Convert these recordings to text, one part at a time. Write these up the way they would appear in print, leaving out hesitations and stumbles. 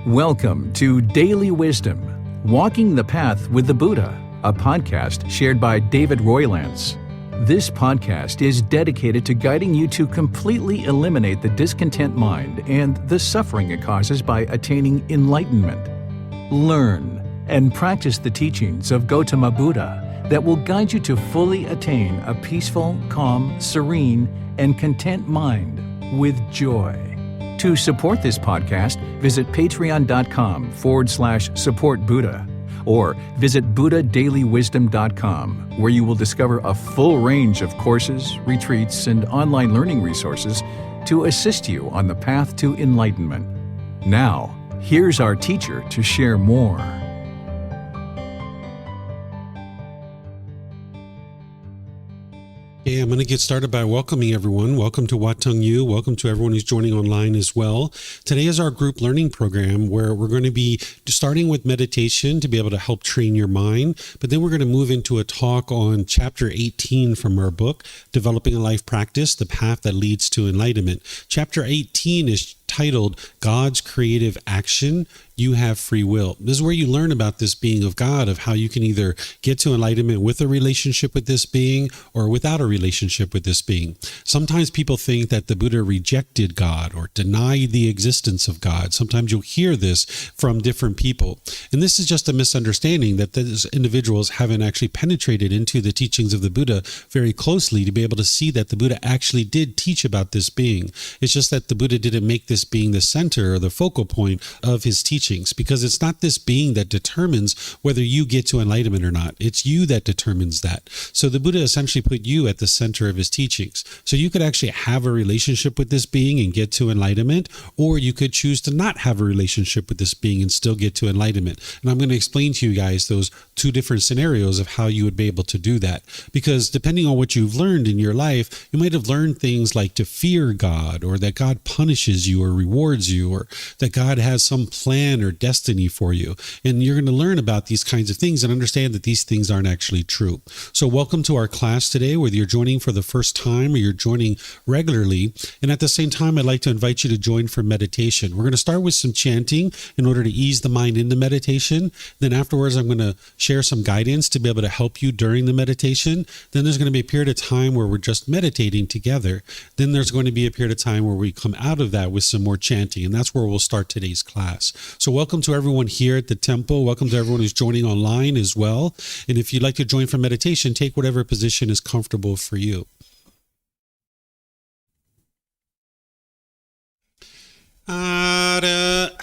Welcome to Daily Wisdom, Walking the Path with the Buddha, a podcast shared by David Roylance. This podcast is dedicated to guiding you to completely eliminate the discontent mind and the suffering it causes by attaining enlightenment. Learn and practice the teachings of Gotama Buddha that will guide you to fully attain a peaceful, calm, serene, and content mind with joy. To support this podcast, visit patreon.com/support Buddha or visit buddhadailywisdom.com, where you will discover a full range of courses, retreats, and online learning resources to assist you on the path to enlightenment. Now, here's our teacher to share more. Okay, I'm going to get started by welcoming everyone. Welcome to Wat Tung Yu. Welcome to everyone who's joining online as well. Today is our group learning program where we're going to be starting with meditation to be able to help train your mind. But then we're going to move into a talk on chapter 18 from our book, Developing a Life Practice, The Path That Leads to Enlightenment. Chapter 18 is titled God's Creative Action, You Have Free Will. This is where you learn about this being of God, of how you can either get to enlightenment with a relationship with this being or without a relationship with this being. Sometimes people think that the Buddha rejected God or denied the existence of God. Sometimes you'll hear this from different people. And this is just a misunderstanding that these individuals haven't actually penetrated into the teachings of the Buddha very closely to be able to see that the Buddha actually did teach about this being. It's just that the Buddha didn't make this being the center or the focal point of his teachings, because it's not this being that determines whether you get to enlightenment or not. It's you that determines that. So the Buddha essentially put you at the center of his teachings. So you could actually have a relationship with this being and get to enlightenment, or you could choose to not have a relationship with this being and still get to enlightenment. And I'm going to explain to you guys those two different scenarios of how you would be able to do that. Because depending on what you've learned in your life, you might have learned things like to fear God, or that God punishes you or rewards you, or that God has some plan or destiny for you. And you're going to learn about these kinds of things and understand that these things aren't actually true. So welcome to our class today, whether you're joining for the first time or you're joining regularly. And at the same time, I'd like to invite you to join for meditation. We're going to start with some chanting in order to ease the mind into meditation. Then afterwards, I'm going to share some guidance to be able to help you during the meditation. Then there's going to be a period of time where we're just meditating together. Then there's going to be a period of time where we come out of that with some more chanting, and that's where we'll start today's class. So welcome to everyone here at the temple. Welcome to everyone who's joining online as well. And if you'd like to join for meditation, take whatever position is comfortable for you. Arahang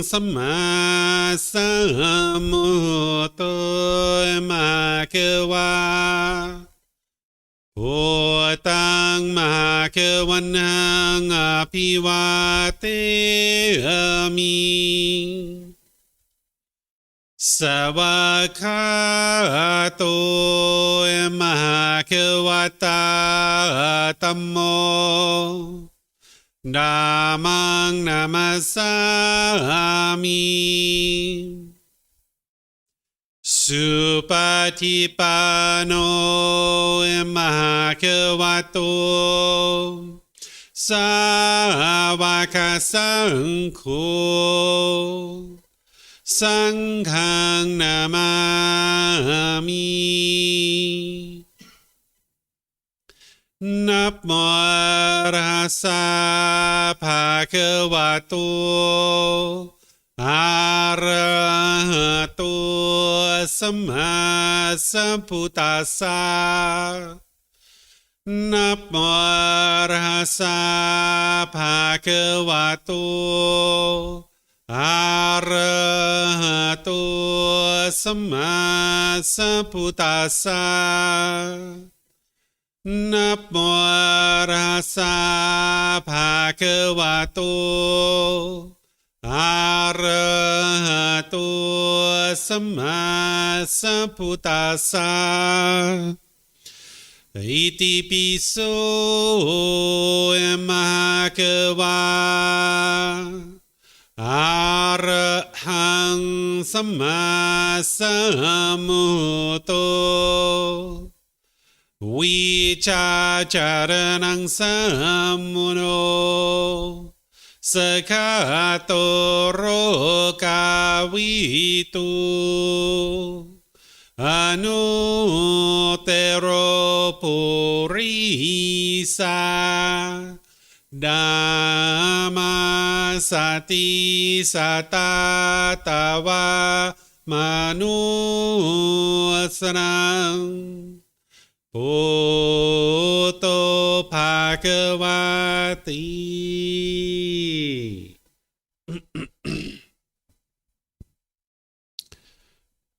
Samma Sambuddho Bhagava Bhutang Bhagavanang Apivateyami Savakato Bhagavata Tammo Dhammang Namasami Supatipano Bhagavato Savaka Sangho Sanghang Namami Namo Rasa Bhagavato Arahato Samma Sambuddhassa Namo Rasa Bhagavato Arahato Samma Sambuddhassa Namo Rasa Bhagavato Arahato Samma Sambuddhassa Iti piso Bhagava Arahang Samma Sambuddho Vicacaranang Sammuno สคาโตโรกาวิตุอนุเตโรปุริสาดามาสติสตาตาวามนุสนังปุโตภาควาติ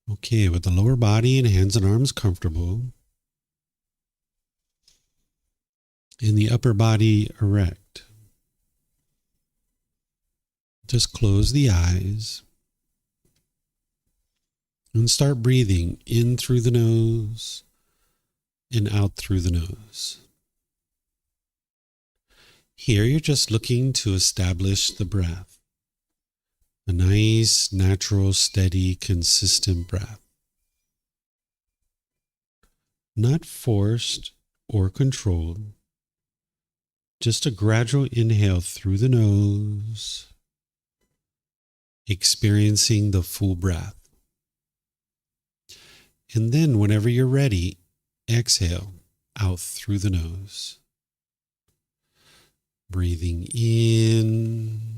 Okay, with the lower body and hands and arms comfortable, and the upper body erect, just close the eyes and start breathing in through the nose and out through the nose. Here you're just looking to establish the breath. A nice, natural, steady, consistent breath. Not forced or controlled. Just a gradual inhale through the nose, experiencing the full breath. And then whenever you're ready, exhale out through the nose. Breathing in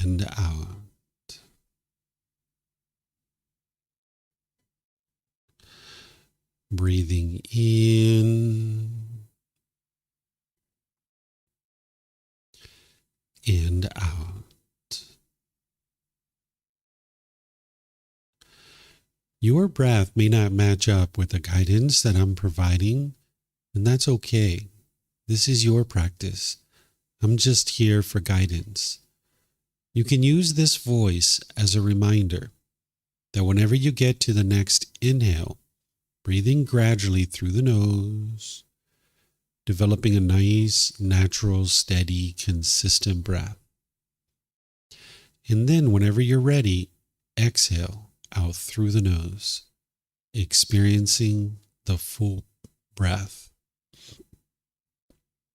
and out. Breathing in and out. Your breath may not match up with the guidance that I'm providing, and that's okay. This is your practice. I'm just here for guidance. You can use this voice as a reminder that whenever you get to the next inhale, breathing gradually through the nose, developing a nice, natural, steady, consistent breath. And then whenever you're ready, exhale out through the nose, experiencing the full breath.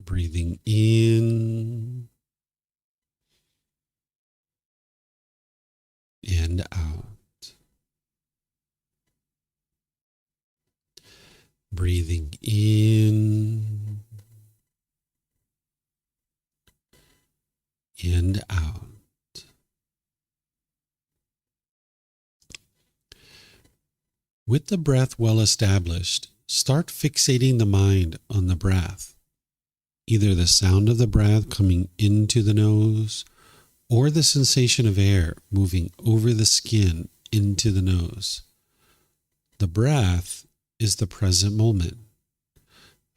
Breathing in and out. Breathing in and out. With the breath well established, start fixating the mind on the breath, either the sound of the breath coming into the nose or the sensation of air moving over the skin into the nose. The breath is the present moment.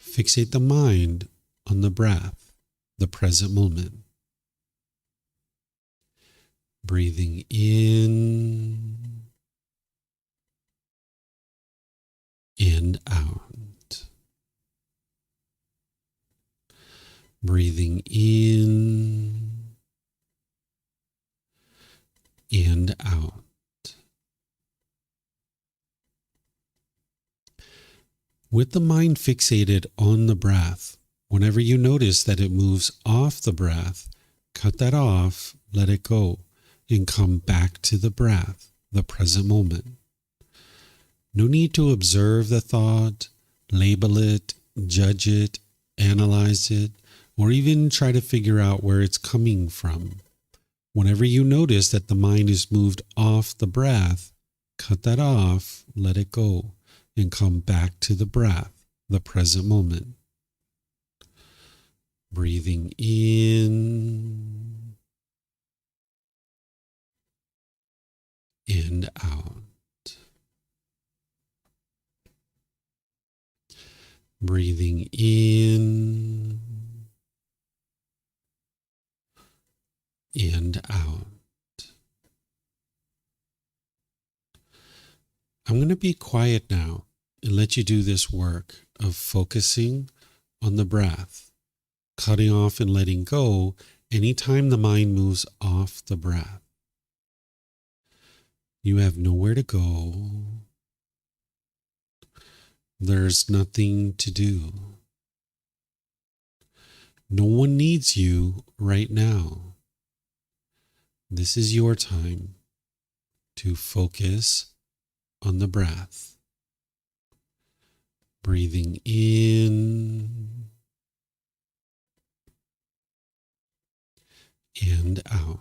Fixate the mind on the breath, the present moment. Breathing in and out. Breathing in and out. With the mind fixated on the breath, whenever you notice that it moves off the breath, cut that off, let it go, and come back to the breath, the present moment. No need to observe the thought, label it, judge it, analyze it, or even try to figure out where it's coming from. Whenever you notice that the mind is moved off the breath, cut that off, let it go, and come back to the breath, the present moment. Breathing in and out. Breathing in and out. I'm going to be quiet now and let you do this work of focusing on the breath, cutting off and letting go anytime the mind moves off the breath. You have nowhere to go. There's nothing to do. No one needs you right now. This is your time to focus on the breath. Breathing in and out.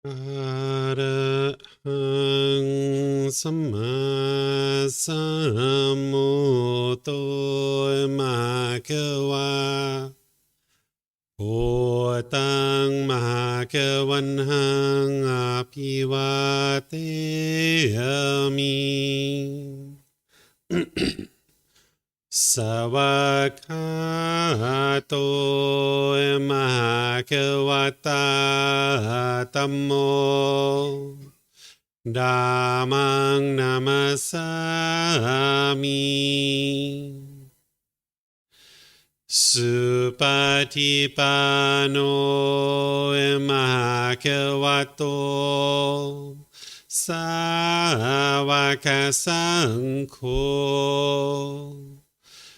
Arahang Samma Sambuddho Bhagava Bhutang Bhagavanhang Apivateyami Savakato Bhagavata Dhammo Dhammang Namasami Supatipano Bhagavato Savaka Sangho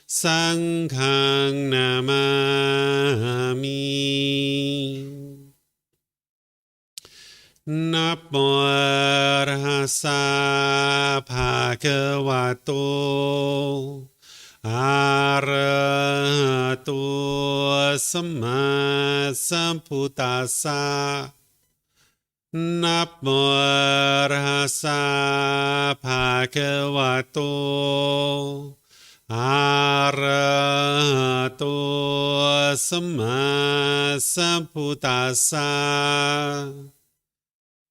Sanghang Namami Namo Arhasa Bhagavato Arahato Samma Sambuddhassa Namo Arhasa Bhagavato Arahato Samma Sambuddhassa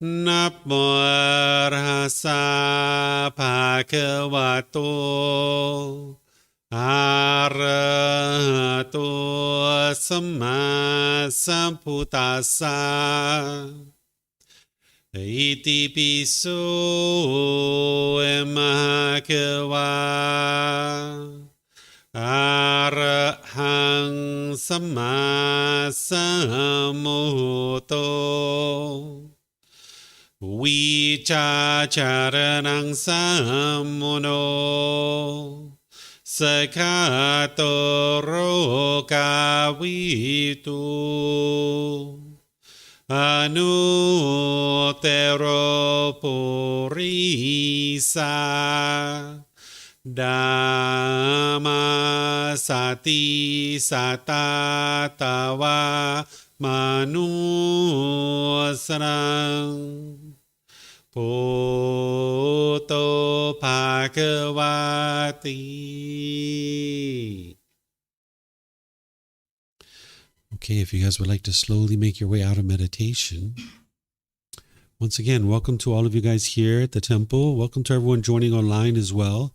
Namo Arhasa Bhagavato Arahato Samma Sambuddhassa Iti piso Bhagava Arahang Samma Sambuddho Vicacaranang Sammuno Sakato Rokavitu Anutero Purisa Dhamma Sati Satatawa Manusarang Poto Bhagavati. Okay, if you guys would like to slowly make your way out of meditation. Once again, welcome to all of you guys here at the temple. Welcome to everyone joining online as well.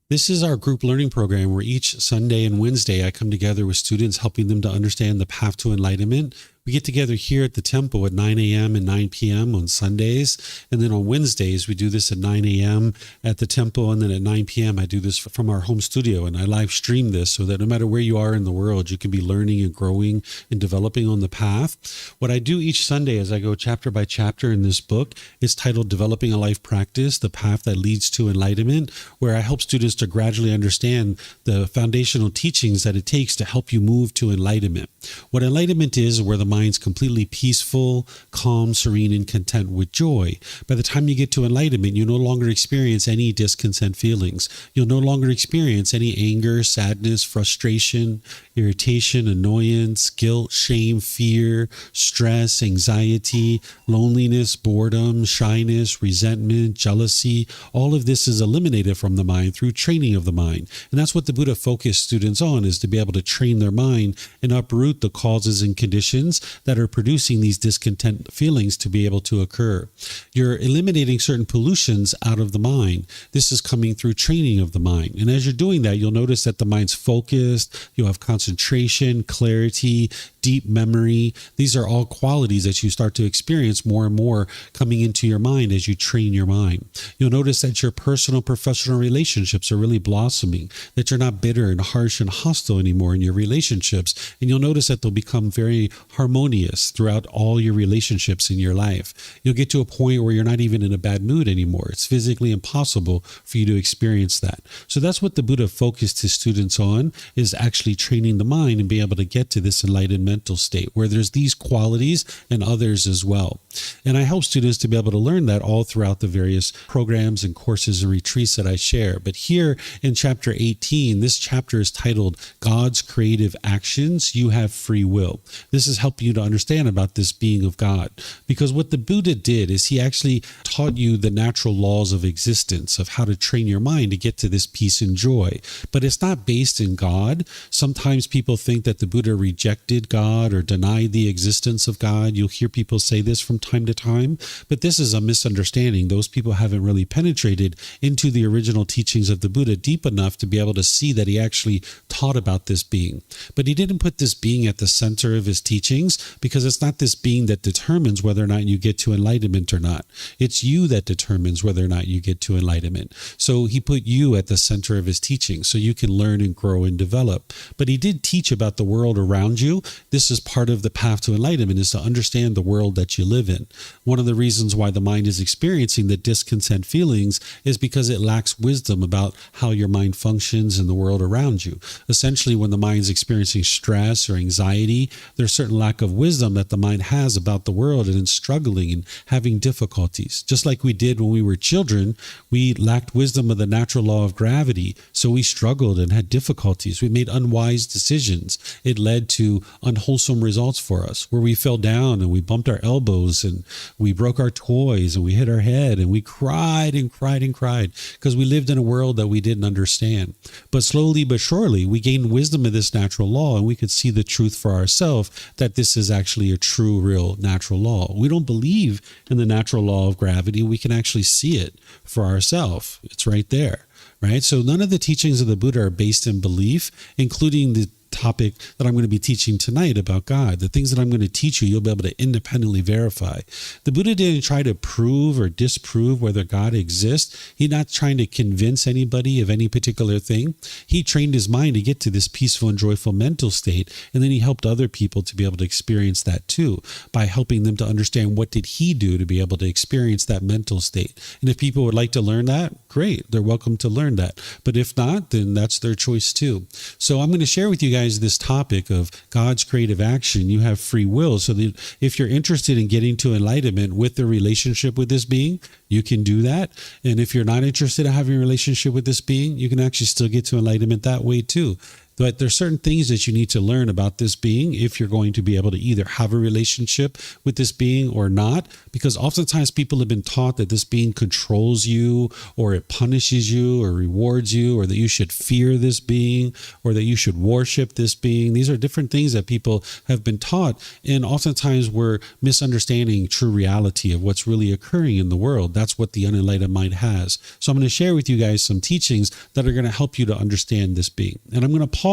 This is our group learning program where each Sunday and Wednesday I come together with students helping them to understand the path to enlightenment. We get together here at the temple at 9 a.m. and 9 p.m. on Sundays. And then on Wednesdays, we do this at 9 a.m. at the temple. And then at 9 p.m., I do this from our home studio. And I live stream this so that no matter where you are in the world, you can be learning and growing and developing on the path. What I do each Sunday as I go chapter by chapter in this book is titled Developing a Life Practice, the Path That Leads to Enlightenment, where I help students to gradually understand the foundational teachings that it takes to help you move to enlightenment. What enlightenment is where the mind's completely peaceful, calm, serene, and content with joy. By the time you get to enlightenment, you no longer experience any discontent feelings. You'll no longer experience any anger, sadness, frustration, irritation, annoyance, guilt, shame, fear, stress, anxiety, loneliness, boredom, shyness, resentment, jealousy. All of this is eliminated from the mind through training of the mind. And that's what the Buddha focused students on, is to be able to train their mind and uproot the causes and conditions that are producing these discontent feelings to be able to occur. You're eliminating certain pollutions out of the mind. This is coming through training of the mind. And as you're doing that, you'll notice that the mind's focused, you'll have concentration, clarity, deep memory. These are all qualities that you start to experience more and more coming into your mind as you train your mind. You'll notice that your personal, professional relationships are really blossoming, that you're not bitter and harsh and hostile anymore in your relationships. And you'll notice that they'll become very harmonious throughout all your relationships in your life. You'll get to a point where you're not even in a bad mood anymore. It's physically impossible for you to experience that. So that's what the Buddha focused his students on, is actually training the mind and being able to get to this enlightenment mental state, where there's these qualities and others as well. And I help students to be able to learn that all throughout the various programs and courses and retreats that I share. But here in chapter 18, this chapter is titled God's Creative Actions, You Have Free Will. This is helping you to understand about this being of God. Because what the Buddha did is he actually taught you the natural laws of existence, of how to train your mind to get to this peace and joy. But it's not based in God. Sometimes people think that the Buddha rejected God or denied the existence of God. You'll hear people say this from time to time, but this is a misunderstanding. Those people haven't really penetrated into the original teachings of the Buddha deep enough to be able to see that he actually taught about this being. But he didn't put this being at the center of his teachings, because it's not this being that determines whether or not you get to enlightenment or not. It's you that determines whether or not you get to enlightenment. So he put you at the center of his teaching so you can learn and grow and develop. But he did teach about the world around you. This is part of the path to enlightenment, is to understand the world that you live in. One of the reasons why the mind is experiencing the discontent feelings is because it lacks wisdom about how your mind functions in the world around you. Essentially, when the mind is experiencing stress or anxiety, there's a certain lack of wisdom that the mind has about the world, and it's struggling and having difficulties. Just like we did when we were children, we lacked wisdom of the natural law of gravity, so we struggled and had difficulties. We made unwise decisions. It led to unwholesome results for us, where we fell down and we bumped our elbows and we broke our toys and we hit our head and we cried and cried and cried because we lived in a world that we didn't understand. But slowly but surely, we gained wisdom of this natural law, and we could see the truth for ourselves that this is actually a true, real natural law. We don't believe in the natural law of gravity. We can actually see it for ourselves. It's right there, right? So none of the teachings of the Buddha are based in belief, including the topic that I'm going to be teaching tonight about God. The things that I'm going to teach you, you'll be able to independently verify. The Buddha didn't try to prove or disprove whether God exists. He's not trying to convince anybody of any particular thing. He trained his mind to get to this peaceful and joyful mental state, and then he helped other people to be able to experience that too, by helping them to understand what did he do to be able to experience that mental state. And if people would like to learn that, great, they're welcome to learn that. But if not, then that's their choice too. So I'm going to share with you guys this topic of God's creative action. You have free will, so that if you're interested in getting to enlightenment with the relationship with this being, you can do that. And if you're not interested in having a relationship with this being, you can actually still get to enlightenment that way too. But there's certain things that you need to learn about this being if you're going to be able to either have a relationship with this being or not, because oftentimes people have been taught that this being controls you, or it punishes you or rewards you, or that you should fear this being, or that you should worship this being. These are different things that people have been taught, and oftentimes we're misunderstanding true reality of what's really occurring in the world. That's what the unenlightened mind has. So I'm going to share with you guys some teachings that are going to help you to understand this being. And I'm going to pause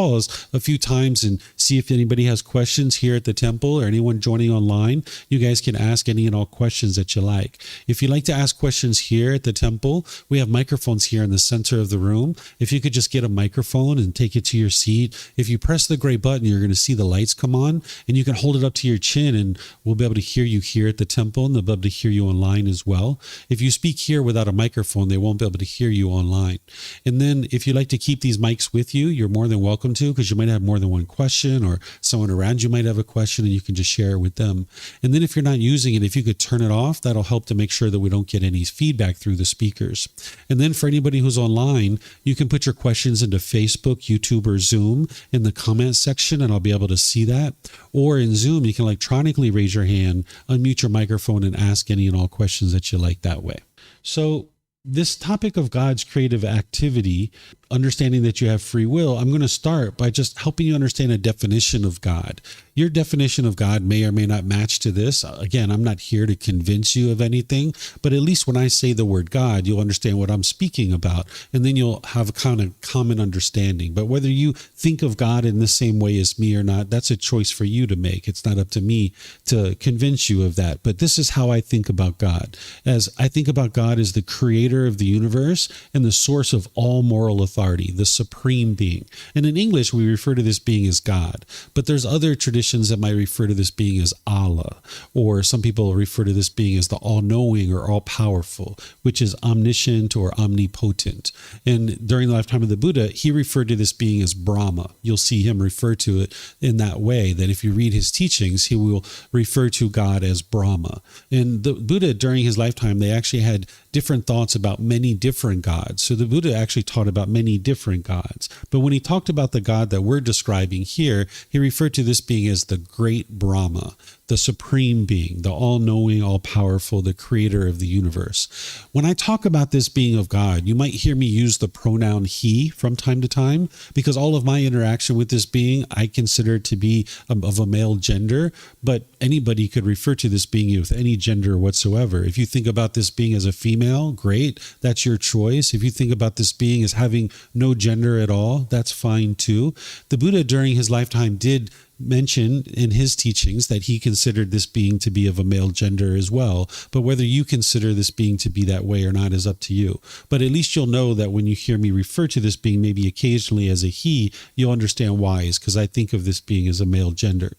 a few times and see if anybody has questions here at the temple, or anyone joining online. You guys can ask any and all questions that you like. If you'd like to ask questions here at the temple, we have microphones here in the center of the room. If you could just get a microphone and take it to your seat. If you press the gray button, you're going to see the lights come on, and you can hold it up to your chin, and we'll be able to hear you here at the temple, and they'll be able to hear you online as well. If you speak here without a microphone, they won't be able to hear you online. And then if you'd like to keep these mics with you, you're more than welcome to, because you might have more than one question, or someone around you might have a question, and you can just share it with them. And then if you're not using it, if you could turn it off, that'll help to make sure that we don't get any feedback through the speakers. And then for anybody who's online, you can put your questions into Facebook, YouTube, or Zoom in the comment section, and I'll be able to see that. Or in Zoom, you can electronically raise your hand, unmute your microphone, and ask any and all questions that you like that way. So this topic of God's creative activity, understanding that you have free will, I'm going to start by just helping you understand a definition of God. Your definition of God may or may not match to this. Again, I'm not here to convince you of anything, but at least when I say the word God, you'll understand what I'm speaking about, and then you'll have a kind of common understanding. But whether you think of God in the same way as me or not, that's a choice for you to make. It's not up to me to convince you of that. But this is how I think about God. As I think about God as the creator creator of the universe and the source of all moral authority, the supreme being. And in English, we refer to this being as God, but there's other traditions that might refer to this being as Allah, or some people refer to this being as the all-knowing or all-powerful, which is omniscient or omnipotent. And during the lifetime of the Buddha, he referred to this being as Brahma. You'll see him refer to it in that way, that if you read his teachings, he will refer to God as Brahma. And the Buddha, during his lifetime, they actually had different thoughts about many different gods. So the Buddha actually taught about many different gods. But when he talked about the God that we're describing here, he referred to this being as the great Brahma, the supreme being, the all-knowing, all-powerful, the creator of the universe. When I talk about this being of God, you might hear me use the pronoun he from time to time, because all of my interaction with this being, I consider to be of a male gender, but anybody could refer to this being with any gender whatsoever. If you think about this being as a female, great, that's your choice. If you think about this being as having no gender at all, that's fine too. The Buddha during his lifetime did mention in his teachings that he considered this being to be of a male gender as well. But whether you consider this being to be that way or not is up to you. But at least you'll know that when you hear me refer to this being maybe occasionally as a he, you'll understand why, is because I think of this being as a male gender.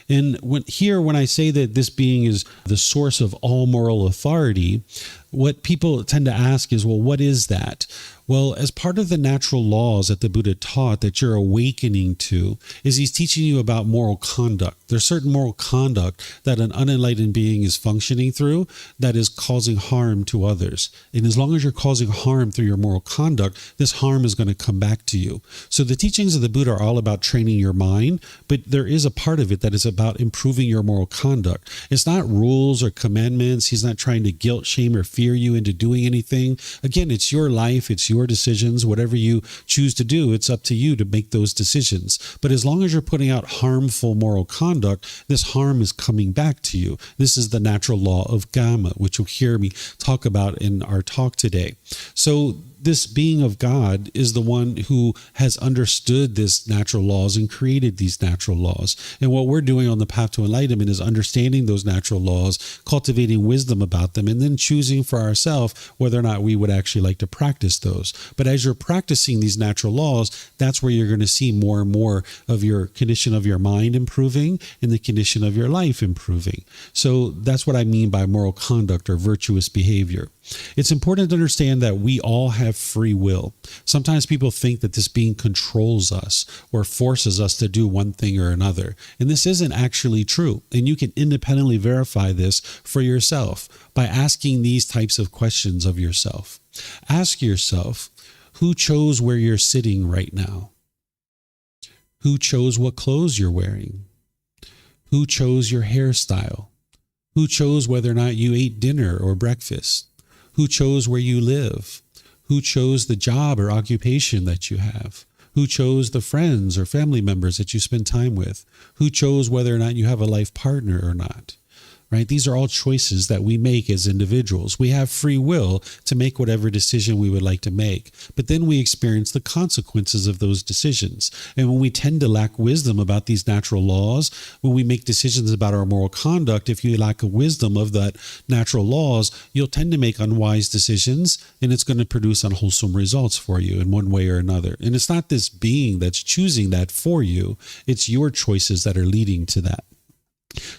And when I say that this being is the source of all moral authority, what people tend to ask is, well, what is that? Well, as part of the natural laws that the Buddha taught that you're awakening to, is he's teaching you about moral conduct. There's certain moral conduct that an unenlightened being is functioning through that is causing harm to others. And as long as you're causing harm through your moral conduct, this harm is going to come back to you. So the teachings of the Buddha are all about training your mind, but there is a part of it that is about improving your moral conduct. It's not rules or commandments. He's not trying to guilt, shame, or fear you into doing anything. Again, it's your life. It's your decisions. Whatever you choose to do, it's up to you to make those decisions. But as long as you're putting out harmful moral conduct, this harm is coming back to you. This is the natural law of dhamma, which you'll hear me talk about in our talk today. So this being of God is the one who has understood this natural laws and created these natural laws. And what we're doing on the path to enlightenment is understanding those natural laws, cultivating wisdom about them, and then choosing for ourselves whether or not we would actually like to practice those. But as you're practicing these natural laws, that's where you're going to see more and more of your condition of your mind improving and the condition of your life improving. So that's what I mean by moral conduct or virtuous behavior. It's important to understand that we all have free will. Sometimes people think that this being controls us or forces us to do one thing or another. And this isn't actually true. And you can independently verify this for yourself by asking these types of questions of yourself. Ask yourself, who chose where you're sitting right now? Who chose what clothes you're wearing? Who chose your hairstyle? Who chose whether or not you ate dinner or breakfast? Who chose where you live? Who chose the job or occupation that you have? Who chose the friends or family members that you spend time with? Who chose whether or not you have a life partner or not? Right? These are all choices that we make as individuals. We have free will to make whatever decision we would like to make, but then we experience the consequences of those decisions. And when we tend to lack wisdom about these natural laws, when we make decisions about our moral conduct, if you lack a wisdom of that natural laws, you'll tend to make unwise decisions, and it's going to produce unwholesome results for you in one way or another. And it's not this being that's choosing that for you. It's your choices that are leading to that.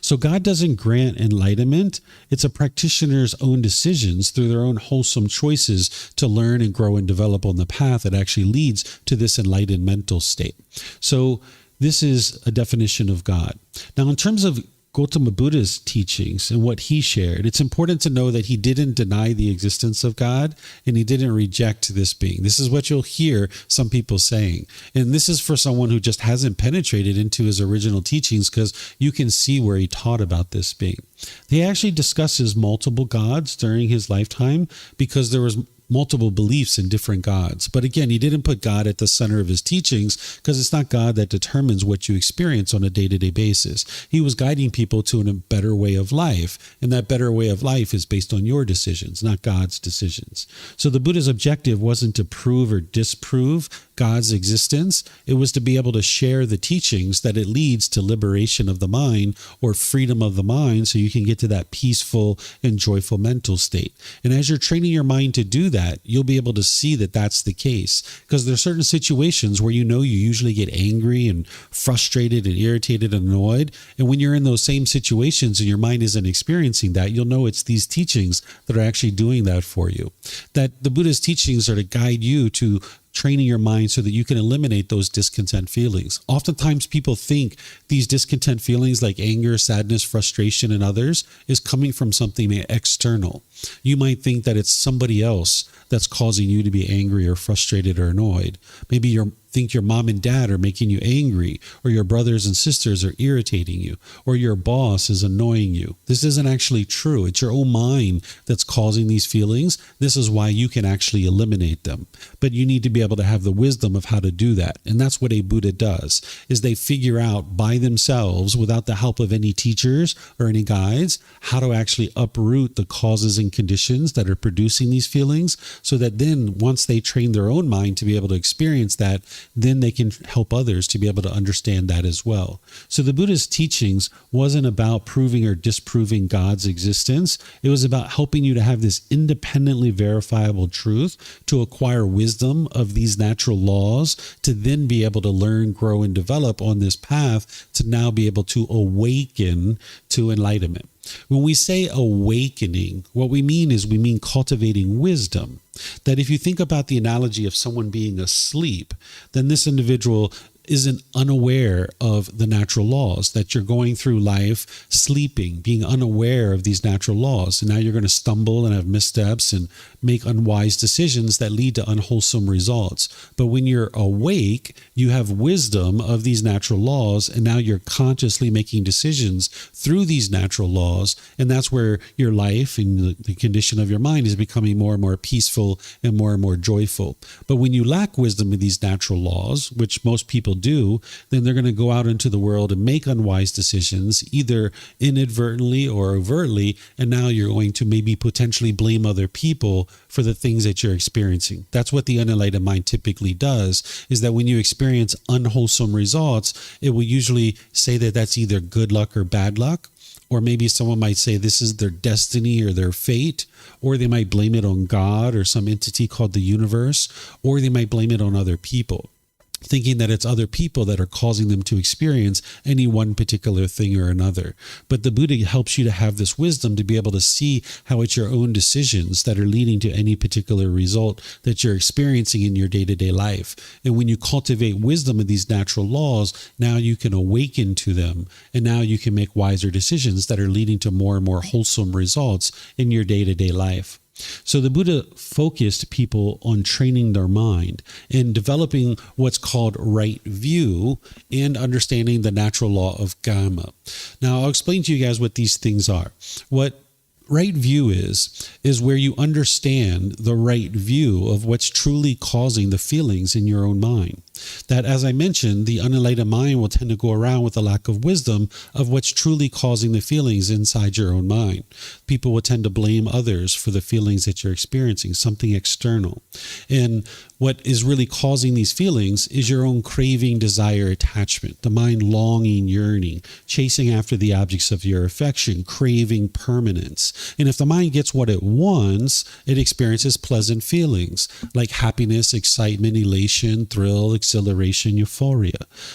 So God doesn't grant enlightenment. It's a practitioner's own decisions through their own wholesome choices to learn and grow and develop on the path that actually leads to this enlightened mental state. So this is a definition of God. Now, in terms of Gotama Buddha's teachings and what he shared, it's important to know that he didn't deny the existence of God and he didn't reject this being. This is what you'll hear some people saying. And this is for someone who just hasn't penetrated into his original teachings, because you can see where he taught about this being. He actually discusses multiple gods during his lifetime because there was multiple beliefs in different gods. But again, he didn't put God at the center of his teachings because it's not God that determines what you experience on a day-to-day basis. He was guiding people to a better way of life, and that better way of life is based on your decisions, not God's decisions. So the Buddha's objective wasn't to prove or disprove God's existence, it was to be able to share the teachings that it leads to liberation of the mind or freedom of the mind, so you can get to that peaceful and joyful mental state. And as you're training your mind to do that, you'll be able to see that that's the case, because there are certain situations where you usually get angry and frustrated and irritated and annoyed. And when you're in those same situations and your mind isn't experiencing that, you'll know it's these teachings that are actually doing that for you. That the Buddha's teachings are to guide you to training your mind so that you can eliminate those discontent feelings. Oftentimes people think these discontent feelings like anger, sadness, frustration, and others is coming from something external. You might think that it's somebody else that's causing you to be angry or frustrated or annoyed. Maybe you think your mom and dad are making you angry, or your brothers and sisters are irritating you, or your boss is annoying you. This isn't actually true. It's your own mind that's causing these feelings. This is why you can actually eliminate them. But you need to be able to have the wisdom of how to do that. And that's what a Buddha does, is they figure out by themselves, without the help of any teachers or any guides, how to actually uproot the causes and conditions that are producing these feelings, so that then once they train their own mind to be able to experience that, then they can help others to be able to understand that as well. So the Buddha's teachings wasn't about proving or disproving God's existence. It was about helping you to have this independently verifiable truth, to acquire wisdom of these natural laws, to then be able to learn, grow, and develop on this path to now be able to awaken to enlightenment. When we say awakening, what we mean cultivating wisdom. That if you think about the analogy of someone being asleep, then this individual isn't unaware of the natural laws, that you're going through life sleeping, being unaware of these natural laws. And now you're going to stumble and have missteps and make unwise decisions that lead to unwholesome results. But when you're awake, you have wisdom of these natural laws, and now you're consciously making decisions through these natural laws. And that's where your life and the condition of your mind is becoming more and more peaceful and more joyful. But when you lack wisdom of these natural laws, which most people do, then they're going to go out into the world and make unwise decisions, either inadvertently or overtly, and now you're going to maybe potentially blame other people for the things that you're experiencing. That's what the unenlightened mind typically does, is that when you experience unwholesome results, it will usually say that that's either good luck or bad luck. Or maybe someone might say this is their destiny or their fate, or they might blame it on God or some entity called the universe, or they might blame it on other people, thinking that it's other people that are causing them to experience any one particular thing or another. But the Buddha helps you to have this wisdom to be able to see how it's your own decisions that are leading to any particular result that you're experiencing in your day-to-day life. And when you cultivate wisdom of these natural laws, now you can awaken to them, and now you can make wiser decisions that are leading to more and more wholesome results in your day-to-day life. So the Buddha focused people on training their mind and developing what's called right view and understanding the natural law of dhamma. Now, I'll explain to you guys what these things are. What right view is where you understand the right view of what's truly causing the feelings in your own mind. That, as I mentioned, the unenlightened mind will tend to go around with a lack of wisdom of what's truly causing the feelings inside your own mind. People will tend to blame others for the feelings that you're experiencing, something external. And what is really causing these feelings is your own craving, desire, attachment, the mind longing, yearning, chasing after the objects of your affection, craving permanence. And if the mind gets what it wants, it experiences pleasant feelings like happiness, excitement, elation, thrill, exhilaration, euphoria.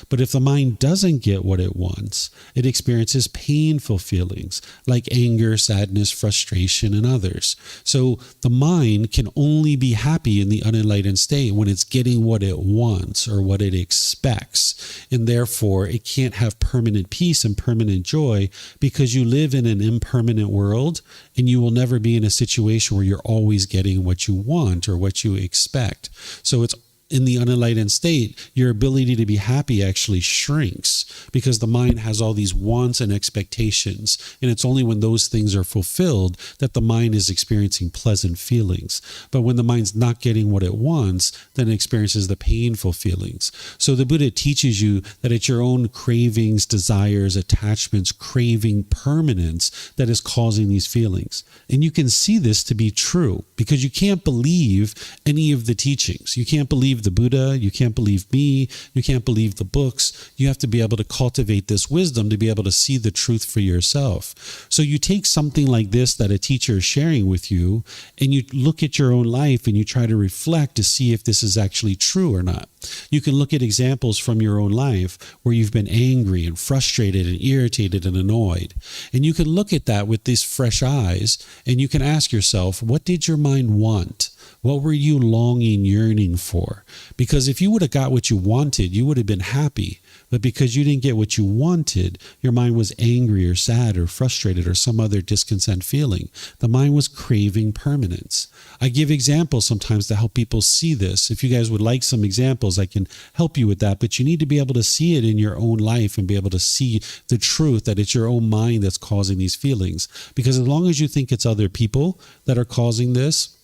But if the mind doesn't get what it wants, it experiences painful feelings like anger, sadness, frustration, and others. So the mind can only be happy in the unenlightened state when it's getting what it wants or what it expects. And therefore, it can't have permanent peace and permanent joy, because you live in an impermanent world, and you will never be in a situation where you're always getting what you want or what you expect. So it's in the unenlightened state, your ability to be happy actually shrinks, because the mind has all these wants and expectations. And it's only when those things are fulfilled that the mind is experiencing pleasant feelings. But when the mind's not getting what it wants, then it experiences the painful feelings. So the Buddha teaches you that it's your own cravings, desires, attachments, craving permanence that is causing these feelings. And you can see this to be true because you can't believe any of the teachings. You can't believe believe the Buddha. You can't believe me. You can't believe the books. You have to be able to cultivate this wisdom to be able to see the truth for yourself. So you take something like this that a teacher is sharing with you, and you look at your own life and you try to reflect to see if this is actually true or not. You can look at examples from your own life where you've been angry and frustrated and irritated and annoyed. And you can look at that with these fresh eyes, and you can ask yourself, what did your mind want? What were you longing, yearning for? Because if you would have got what you wanted, you would have been happy. But because you didn't get what you wanted, your mind was angry or sad or frustrated or some other discontent feeling. The mind was craving permanence. I give examples sometimes to help people see this. If you guys would like some examples, I can help you with that. But you need to be able to see it in your own life and be able to see the truth that it's your own mind that's causing these feelings. Because as long as you think it's other people that are causing this,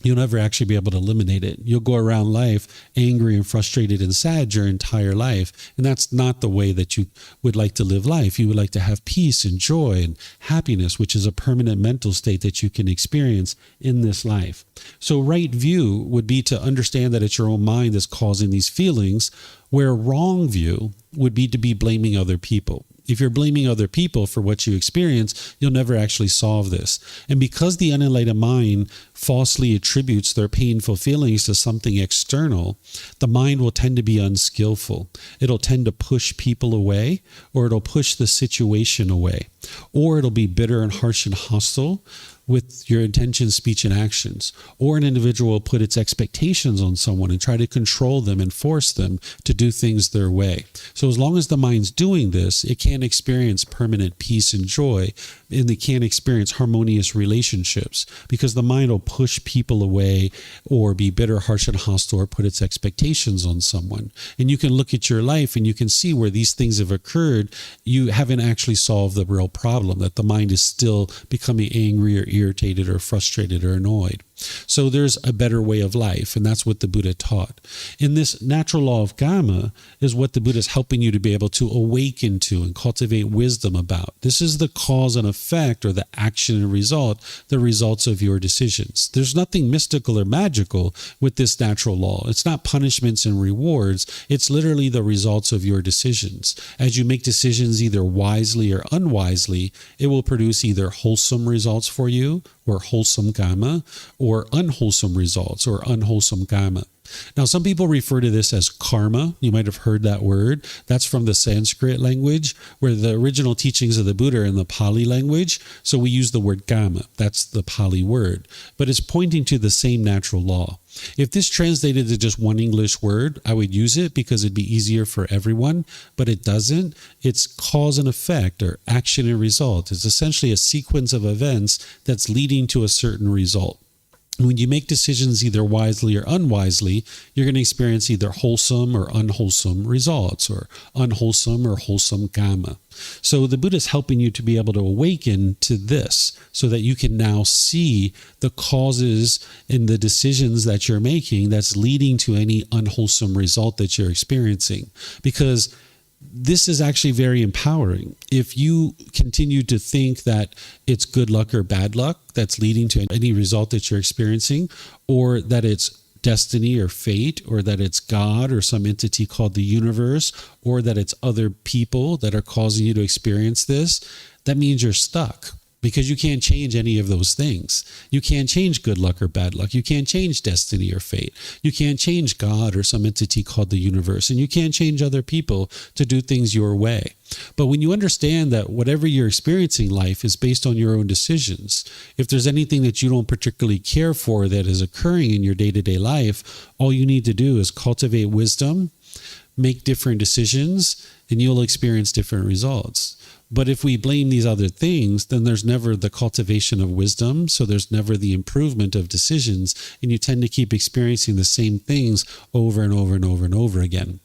you'll never actually be able to eliminate it. You'll go around life angry and frustrated and sad your entire life. And that's not the way that you would like to live life. You would like to have peace and joy and happiness, which is a permanent mental state that you can experience in this life. So right view would be to understand that it's your own mind that's causing these feelings, where wrong view would be to be blaming other people. If you're blaming other people for what you experience, you'll never actually solve this. And because the unenlightened mind falsely attributes their painful feelings to something external, the mind will tend to be unskillful. It'll tend to push people away, or it'll push the situation away, or it'll be bitter and harsh and hostile with your intention, speech, and actions. Or an individual will put its expectations on someone and try to control them and force them to do things their way. So as long as the mind's doing this, it can't experience permanent peace and joy, and they can't experience harmonious relationships, because the mind will push people away or be bitter, harsh, and hostile, or put its expectations on someone. And you can look at your life and you can see where these things have occurred. You haven't actually solved the real problem, that the mind is still becoming angry or irritated or frustrated or annoyed. So there's a better way of life, and that's what the Buddha taught. In this natural law of karma is what the Buddha is helping you to be able to awaken to and cultivate wisdom about. This is the cause and effect, or the action and result, the results of your decisions. There's nothing mystical or magical with this natural law. It's not punishments and rewards. It's literally the results of your decisions. As you make decisions either wisely or unwisely, it will produce either wholesome results for you, or wholesome karma, or unwholesome results, or unwholesome karma. Now, some people refer to this as karma. You might have heard that word. That's from the Sanskrit language, where the original teachings of the Buddha are in the Pali language. So we use the word karma. That's the Pali word. But it's pointing to the same natural law. If this translated to just one English word, I would use it because it'd be easier for everyone, but it doesn't. It's cause and effect, or action and result. It's essentially a sequence of events that's leading to a certain result. When you make decisions either wisely or unwisely, you're going to experience either wholesome or unwholesome results, or unwholesome or wholesome karma. So the Buddha is helping you to be able to awaken to this, so that you can now see the causes in the decisions that you're making that's leading to any unwholesome result that you're experiencing. Because this is actually very empowering. If you continue to think that it's good luck or bad luck that's leading to any result that you're experiencing, or that it's destiny or fate, or that it's God or some entity called the universe, or that it's other people that are causing you to experience this, that means you're stuck. Because you can't change any of those things. You can't change good luck or bad luck. You can't change destiny or fate. You can't change God or some entity called the universe. And you can't change other people to do things your way. But when you understand that whatever you're experiencing in life is based on your own decisions, if there's anything that you don't particularly care for that is occurring in your day-to-day life, all you need to do is cultivate wisdom, make different decisions, and you'll experience different results. But if we blame these other things, then there's never the cultivation of wisdom, so there's never the improvement of decisions, and you tend to keep experiencing the same things over and over and over and over again.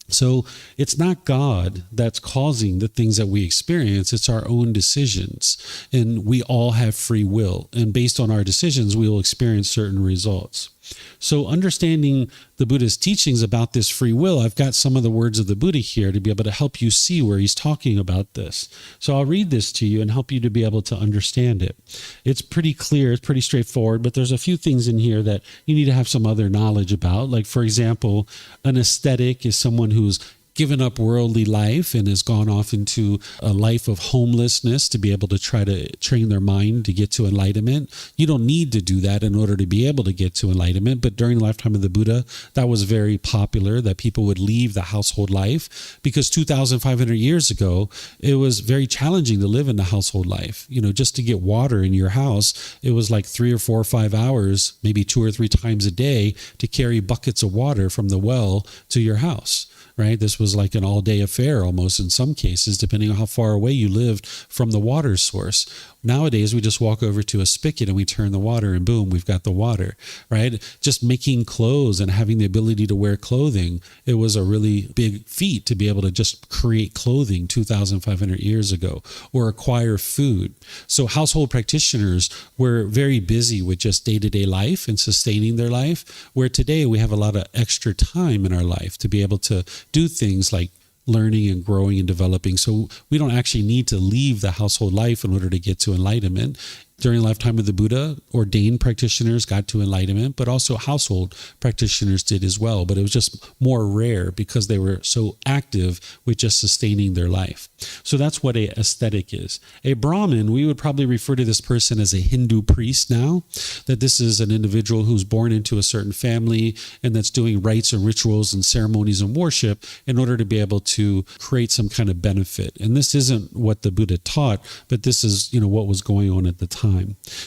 So it's not God that's causing the things that we experience, it's our own decisions. And we all have free will, and based on our decisions, we will experience certain results. So understanding the Buddha's teachings about this free will, I've got some of the words of the Buddha here to be able to help you see where he's talking about this. So I'll read this to you and help you to be able to understand it. It's pretty clear, it's pretty straightforward, but there's a few things in here that you need to have some other knowledge about. Like, for example, an ascetic is someone who's given up worldly life and has gone off into a life of homelessness to be able to try to train their mind to get to enlightenment. You don't need to do that in order to be able to get to enlightenment. But during the lifetime of the Buddha, that was very popular, that people would leave the household life, because 2,500 years ago, it was very challenging to live in the household life. Just to get water in your house, it was like 3 or 4 or 5 hours, maybe 2 or 3 times a day to carry buckets of water from the well to your house. Right? This was like an all-day affair almost in some cases, depending on how far away you lived from the water source. Nowadays, we just walk over to a spigot and we turn the water and boom, we've got the water, right? Just making clothes and having the ability to wear clothing, it was a really big feat to be able to just create clothing 2,500 years ago or acquire food. So household practitioners were very busy with just day-to-day life and sustaining their life, where today we have a lot of extra time in our life to be able to do things like learning and growing and developing. So we don't actually need to leave the household life in order to get to enlightenment. During the lifetime of the Buddha, ordained practitioners got to enlightenment, but also household practitioners did as well. But it was just more rare because they were so active with just sustaining their life. So that's what a ascetic is. A Brahmin, we would probably refer to this person as a Hindu priest now, that this is an individual who's born into a certain family and that's doing rites and rituals and ceremonies and worship in order to be able to create some kind of benefit. And this isn't what the Buddha taught, but this is, what was going on at the time.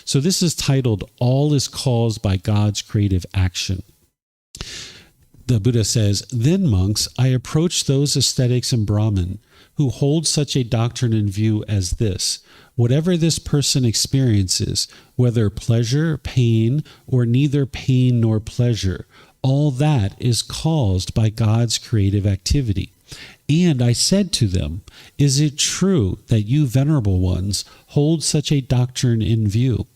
So this is titled, All is Caused by God's Creative Action. The Buddha says, "Then, monks, I approach those ascetics and Brahmin who hold such a doctrine in view as this: whatever this person experiences, whether pleasure, pain, or neither pain nor pleasure, all that is caused by God's creative activity. And I said to them, is it true that you venerable ones hold such a doctrine in view?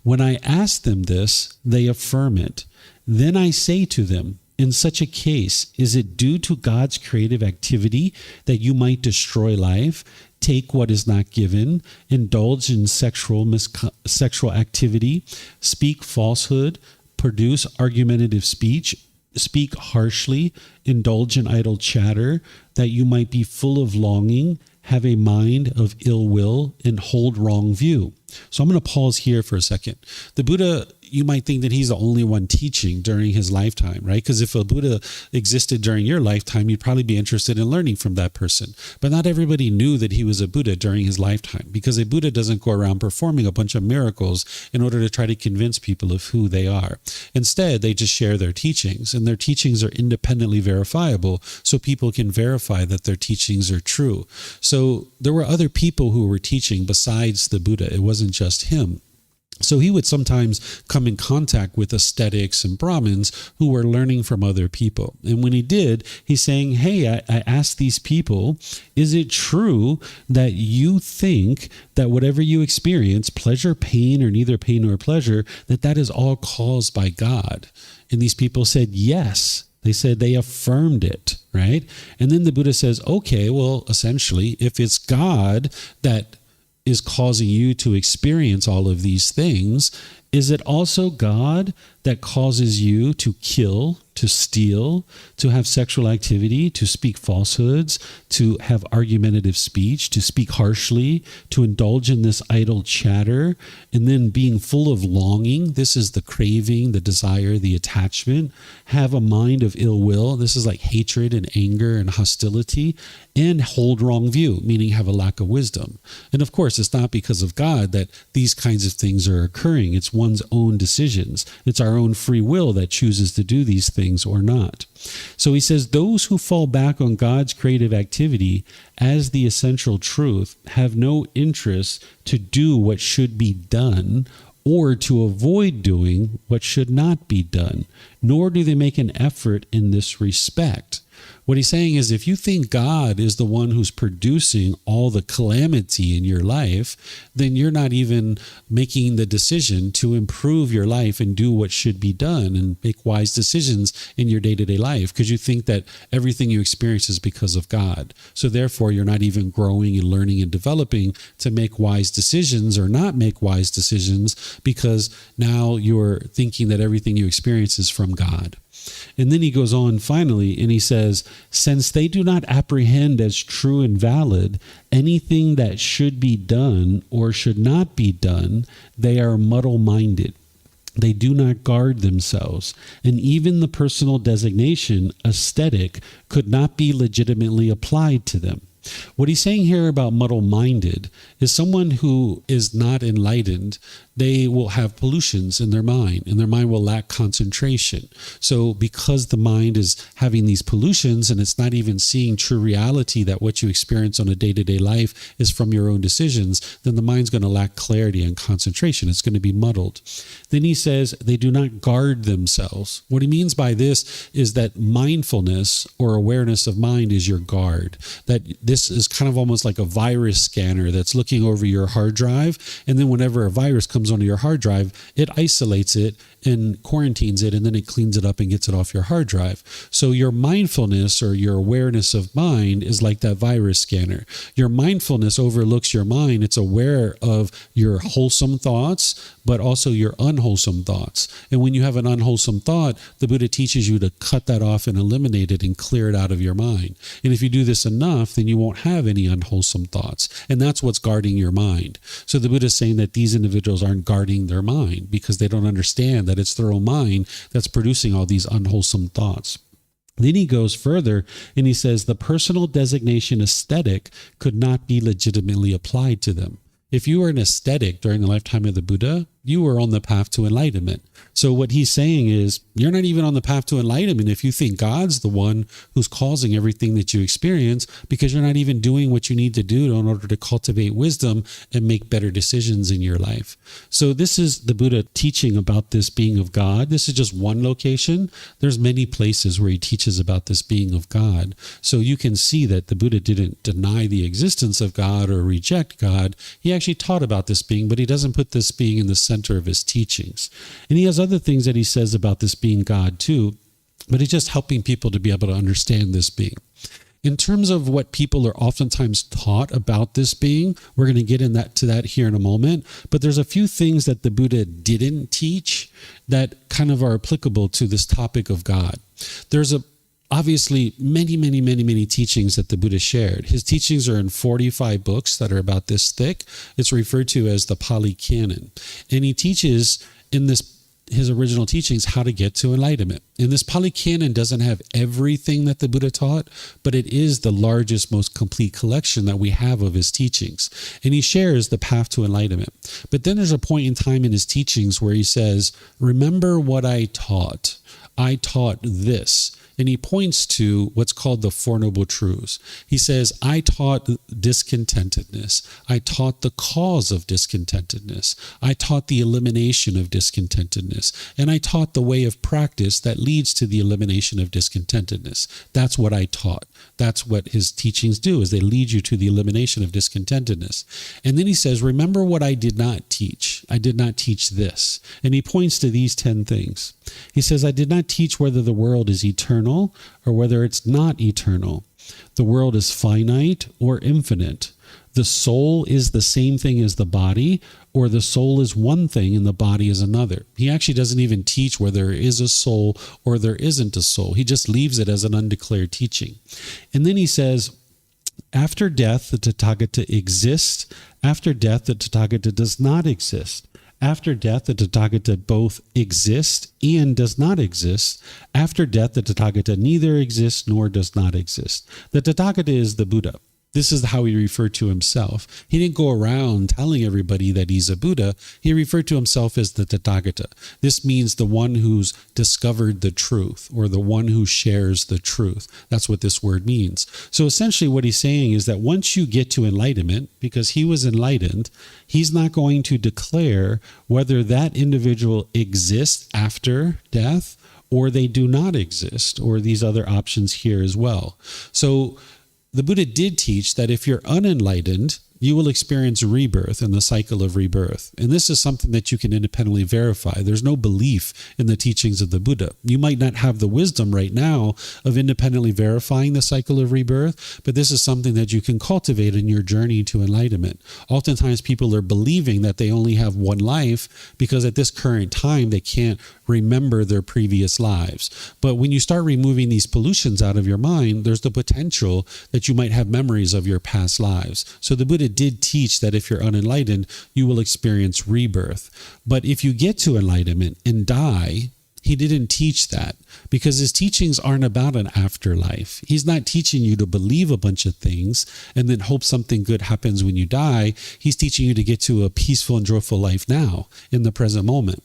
When I ask them this, they affirm it. Then I say to them, in such a case, is it due to God's creative activity that you might destroy life, take what is not given, indulge in sexual activity, speak falsehood, produce argumentative speech, speak harshly, indulge in idle chatter, that you might be full of longing, have a mind of ill will, and hold wrong view?" So I'm going to pause here for a second. The Buddha, you might think that he's the only one teaching during his lifetime, right? Because if a Buddha existed during your lifetime, you'd probably be interested in learning from that person. But not everybody knew that he was a Buddha during his lifetime, because a Buddha doesn't go around performing a bunch of miracles in order to try to convince people of who they are. Instead, they just share their teachings, and their teachings are independently verifiable, so people can verify that their teachings are true. So there were other people who were teaching besides the Buddha. It wasn't just him. So he would sometimes come in contact with ascetics and Brahmins who were learning from other people. And when he did, he's saying, hey, I asked these people, is it true that you think that whatever you experience, pleasure, pain, or neither pain nor pleasure, that is all caused by God? And these people said, yes. They said they affirmed it, right? And then the Buddha says, okay, well, essentially, if it's God that is causing you to experience all of these things, is it also God that causes you to kill, to steal, to have sexual activity, to speak falsehoods, to have argumentative speech, to speak harshly, to indulge in this idle chatter, and then being full of longing? This is the craving, the desire, the attachment. Have a mind of ill will. This is like hatred and anger and hostility. And hold wrong view, meaning have a lack of wisdom. And of course, it's not because of God that these kinds of things are occurring. It's one's own decisions. It's our own free will that chooses to do these things or not. So he says, those who fall back on God's creative activity as the essential truth have no interest to do what should be done or to avoid doing what should not be done, nor do they make an effort in this respect. What he's saying is, if you think God is the one who's producing all the calamity in your life, then you're not even making the decision to improve your life and do what should be done and make wise decisions in your day-to-day life, because you think that everything you experience is because of God. So therefore, you're not even growing and learning and developing to make wise decisions or not make wise decisions, because now you're thinking that everything you experience is from God. And then he goes on finally, and he says, since they do not apprehend as true and valid anything that should be done or should not be done, they are muddle-minded. They do not guard themselves, and even the personal designation aesthetic could not be legitimately applied to them. What he's saying here about muddle-minded is someone who is not enlightened. They will have pollutions in their mind, and their mind will lack concentration. So because the mind is having these pollutions and it's not even seeing true reality, that what you experience on a day-to-day life is from your own decisions, then the mind's going to lack clarity and concentration. It's going to be muddled. Then he says they do not guard themselves. What he means by this is that mindfulness or awareness of mind is your guard. That this is kind of almost like a virus scanner that's looking over your hard drive, and then whenever a virus comes onto your hard drive, it isolates it and quarantines it, and then it cleans it up and gets it off your hard drive. So your mindfulness or your awareness of mind is like that virus scanner. Your mindfulness overlooks your mind. It's aware of your wholesome thoughts, but also your unwholesome thoughts. And when you have an unwholesome thought, the Buddha teaches you to cut that off and eliminate it and clear it out of your mind. And if you do this enough, then you won't have any unwholesome thoughts. And that's what's guarding your mind. So the Buddha is saying that these individuals aren't guarding their mind because they don't understand that it's their own mind that's producing all these unwholesome thoughts. Then he goes further and he says the personal designation aesthetic could not be legitimately applied to them. If you were an ascetic during the lifetime of the Buddha, you were on the path to enlightenment. So what he's saying is, you're not even on the path to enlightenment if you think God's the one who's causing everything that you experience, because you're not even doing what you need to do in order to cultivate wisdom and make better decisions in your life. So this is the Buddha teaching about this being of God. This is just one location. There's many places where he teaches about this being of God. So you can see that the Buddha didn't deny the existence of God or reject God. He actually taught about this being, but he doesn't put this being in the center of his teachings. And he has other things that he says about this being God too, but he's just helping people to be able to understand this being. In terms of what people are oftentimes taught about this being, we're going to get to that here in a moment, but there's a few things that the Buddha didn't teach that kind of are applicable to this topic of God. There's obviously many teachings that the Buddha shared. His teachings are in 45 books that are about this thick. It's referred to as the Pali Canon. And he teaches in his original teachings how to get to enlightenment. And this Pali Canon doesn't have everything that the Buddha taught, but it is the largest, most complete collection that we have of his teachings. And he shares the path to enlightenment. But then there's a point in time in his teachings where he says, remember what I taught. I taught this. And he points to what's called the Four Noble Truths. He says, I taught discontentedness. I taught the cause of discontentedness. I taught the elimination of discontentedness. And I taught the way of practice that leads to the elimination of discontentedness. That's what I taught. That's what his teachings do, is they lead you to the elimination of discontentedness. And then he says, remember what I did not teach. I did not teach this. And he points to these 10 things. He says, I did not teach whether the world is eternal or whether it's not eternal. The world is finite or infinite. The soul is the same thing as the body, or the soul is one thing and the body is another. He actually doesn't even teach whether there is a soul or there isn't a soul. He just leaves it as an undeclared teaching. And then he says, after death, the Tathagata exists. After death, the Tathagata does not exist. After death, the Tathagata both exists and does not exist. After death, the Tathagata neither exists nor does not exist. The Tathagata is the Buddha. This is how he referred to himself. He didn't go around telling everybody that he's a Buddha. He referred to himself as the Tathagata. This means the one who's discovered the truth, or the one who shares the truth. That's what this word means. So essentially what he's saying is that once you get to enlightenment, because he was enlightened, he's not going to declare whether that individual exists after death or they do not exist, or these other options here as well. So the Buddha did teach that if you're unenlightened, you will experience rebirth and the cycle of rebirth. And this is something that you can independently verify. There's no belief in the teachings of the Buddha. You might not have the wisdom right now of independently verifying the cycle of rebirth, but this is something that you can cultivate in your journey to enlightenment. Oftentimes people are believing that they only have one life because at this current time they can't remember their previous lives. But when you start removing these pollutions out of your mind, there's the potential that you might have memories of your past lives. So the Buddha did teach that if you're unenlightened, you will experience rebirth. But if you get to enlightenment and die, he didn't teach that, because his teachings aren't about an afterlife. He's not teaching you to believe a bunch of things and then hope something good happens when you die. He's teaching you to get to a peaceful and joyful life now, in the present moment.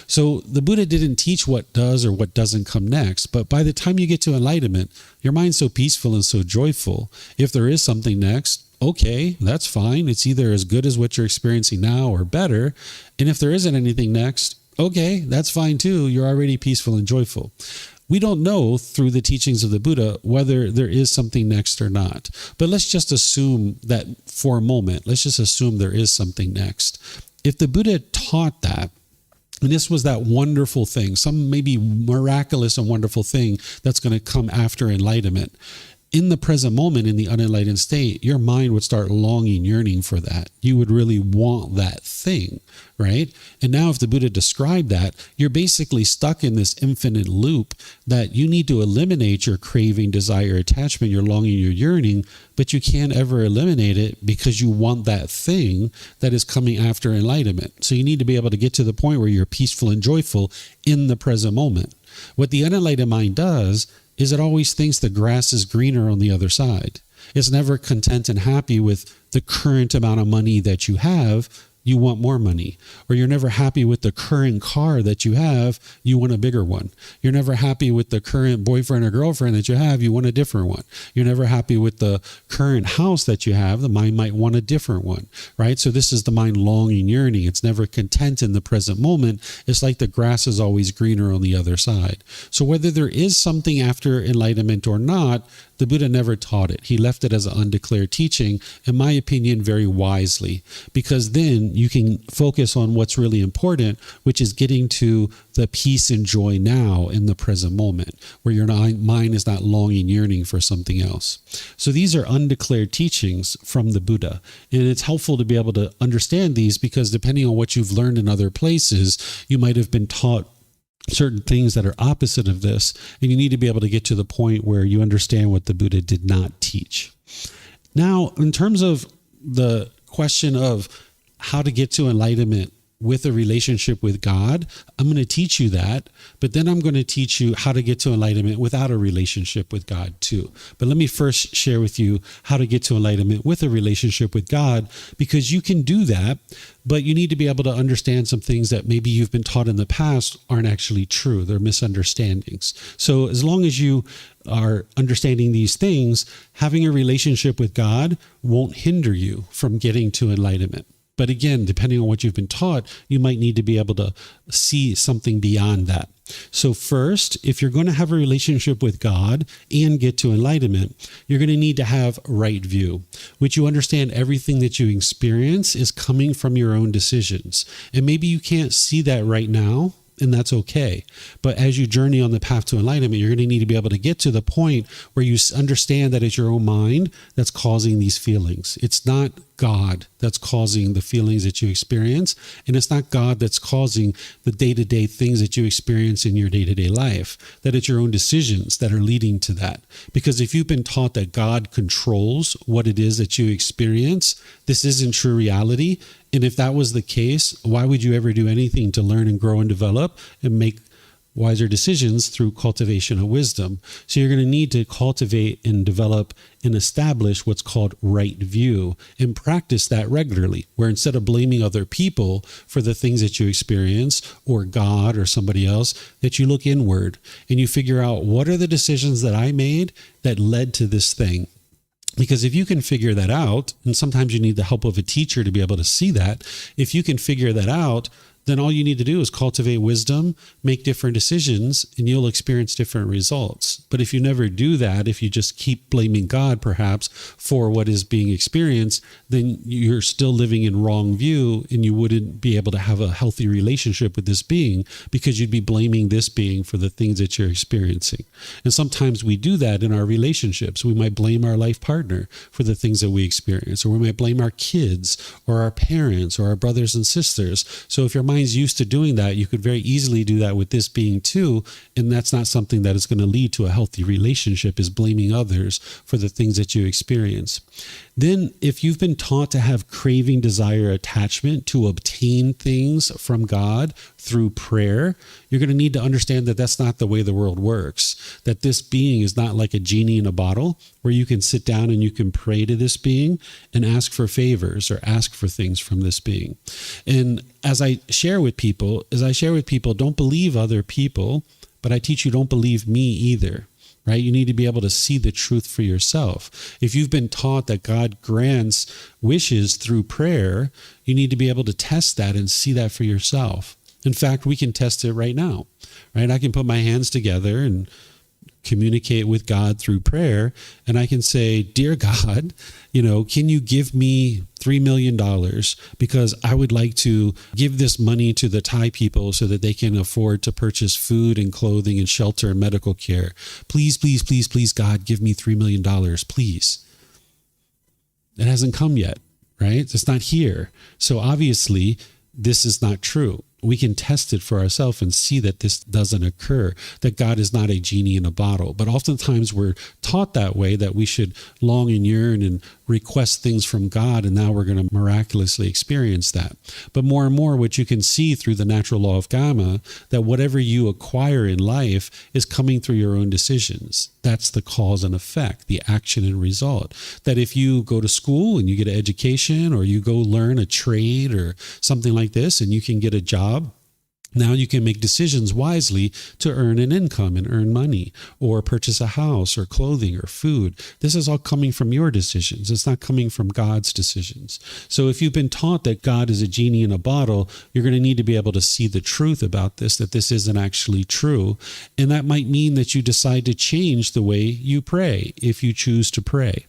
So the Buddha didn't teach what does or what doesn't come next, but by the time you get to enlightenment, your mind's so peaceful and so joyful. If there is something next, okay, that's fine. It's either as good as what you're experiencing now or better. And if there isn't anything next, okay, that's fine too. You're already peaceful and joyful. We don't know through the teachings of the Buddha whether there is something next or not. But let's just assume that for a moment, let's just assume there is something next. If the Buddha taught that, and this was that wonderful thing, some maybe miraculous and wonderful thing that's going to come after enlightenment, in the present moment, in the unenlightened state, your mind would start longing, yearning for that. You would really want that thing, right? And now if the Buddha described that, you're basically stuck in this infinite loop that you need to eliminate your craving, desire, attachment, your longing, your yearning, but you can't ever eliminate it because you want that thing that is coming after enlightenment. So you need to be able to get to the point where you're peaceful and joyful in the present moment. What the unenlightened mind does is it always thinks the grass is greener on the other side. It's never content and happy with the current amount of money that you have. You want more money. Or you're never happy with the current car that you have. You want a bigger one. You're never happy with the current boyfriend or girlfriend that you have. You want a different one. You're never happy with the current house that you have. The mind might want a different one, right? So this is the mind longing, yearning. It's never content in the present moment. It's like the grass is always greener on the other side. So whether there is something after enlightenment or not, the Buddha never taught it. He left it as an undeclared teaching, in my opinion, very wisely, because then you can focus on what's really important, which is getting to the peace and joy now in the present moment, where your mind is not longing, yearning for something else. So these are undeclared teachings from the Buddha. And it's helpful to be able to understand these because depending on what you've learned in other places, you might have been taught certain things that are opposite of this, and you need to be able to get to the point where you understand what the Buddha did not teach. Now, in terms of the question of how to get to enlightenment with a relationship with God, I'm going to teach you that, but then I'm going to teach you how to get to enlightenment without a relationship with God too. But let me first share with you how to get to enlightenment with a relationship with God, because you can do that, but you need to be able to understand some things that maybe you've been taught in the past aren't actually true. They're misunderstandings. So as long as you are understanding these things, having a relationship with God won't hinder you from getting to enlightenment. But again, depending on what you've been taught, you might need to be able to see something beyond that. So first, if you're going to have a relationship with God and get to enlightenment, you're going to need to have right view, which you understand everything that you experience is coming from your own decisions. And maybe you can't see that right now, and that's okay. But as you journey on the path to enlightenment, you're going to need to be able to get to the point where you understand that it's your own mind that's causing these feelings. It's not God that's causing the feelings that you experience, and it's not God that's causing the day-to-day things that you experience in your day-to-day life, that it's your own decisions that are leading to that. Because if you've been taught that God controls what it is that you experience, this isn't true reality. And if that was the case, why would you ever do anything to learn and grow and develop and make wiser decisions through cultivation of wisdom? So you're going to need to cultivate and develop and establish what's called right view and practice that regularly, where instead of blaming other people for the things that you experience or God or somebody else, that you look inward and you figure out what are the decisions that I made that led to this thing. Because if you can figure that out, and sometimes you need the help of a teacher to be able to see that, if you can figure that out, then all you need to do is cultivate wisdom, make different decisions, and you'll experience different results. But if you never do that, if you just keep blaming God perhaps for what is being experienced, then you're still living in wrong view, and you wouldn't be able to have a healthy relationship with this being because you'd be blaming this being for the things that you're experiencing. And sometimes we do that in our relationships. We might blame our life partner for the things that we experience, or we might blame our kids or our parents or our brothers and sisters. So if your mind's used to doing that, you could very easily do that with this being too, and that's not something that is going to lead to a healthy relationship, is blaming others for the things that you experience. Then if you've been taught to have craving, desire, attachment to obtain things from God through prayer, you're going to need to understand that that's not the way the world works, that this being is not like a genie in a bottle where you can sit down and you can pray to this being and ask for favors or ask for things from this being. And as I share with people, don't believe other people, but I teach you don't believe me either. Right? You need to be able to see the truth for yourself. If you've been taught that God grants wishes through prayer, you need to be able to test that and see that for yourself. In fact, we can test it right now, right? I can put my hands together and communicate with God through prayer, and I can say, "Dear God, can you give me $3 million because I would like to give this money to the Thai people so that they can afford to purchase food and clothing and shelter and medical care. Please, please, please, please, God, give me $3 million, please." It hasn't come yet, right? It's not here. So obviously, this is not true. We can test it for ourselves and see that this doesn't occur, that God is not a genie in a bottle. But oftentimes we're taught that way, that we should long and yearn and request things from God, and now we're going to miraculously experience that. But more and more, what you can see through the natural law of dhamma, that whatever you acquire in life is coming through your own decisions. That's the cause and effect, the action and result. That if you go to school and you get an education, or you go learn a trade or something like this, and you can get a job, now you can make decisions wisely to earn an income and earn money, or purchase a house or clothing or food. This is all coming from your decisions. It's not coming from God's decisions. So if you've been taught that God is a genie in a bottle, you're going to need to be able to see the truth about this, that this isn't actually true. And that might mean that you decide to change the way you pray if you choose to pray.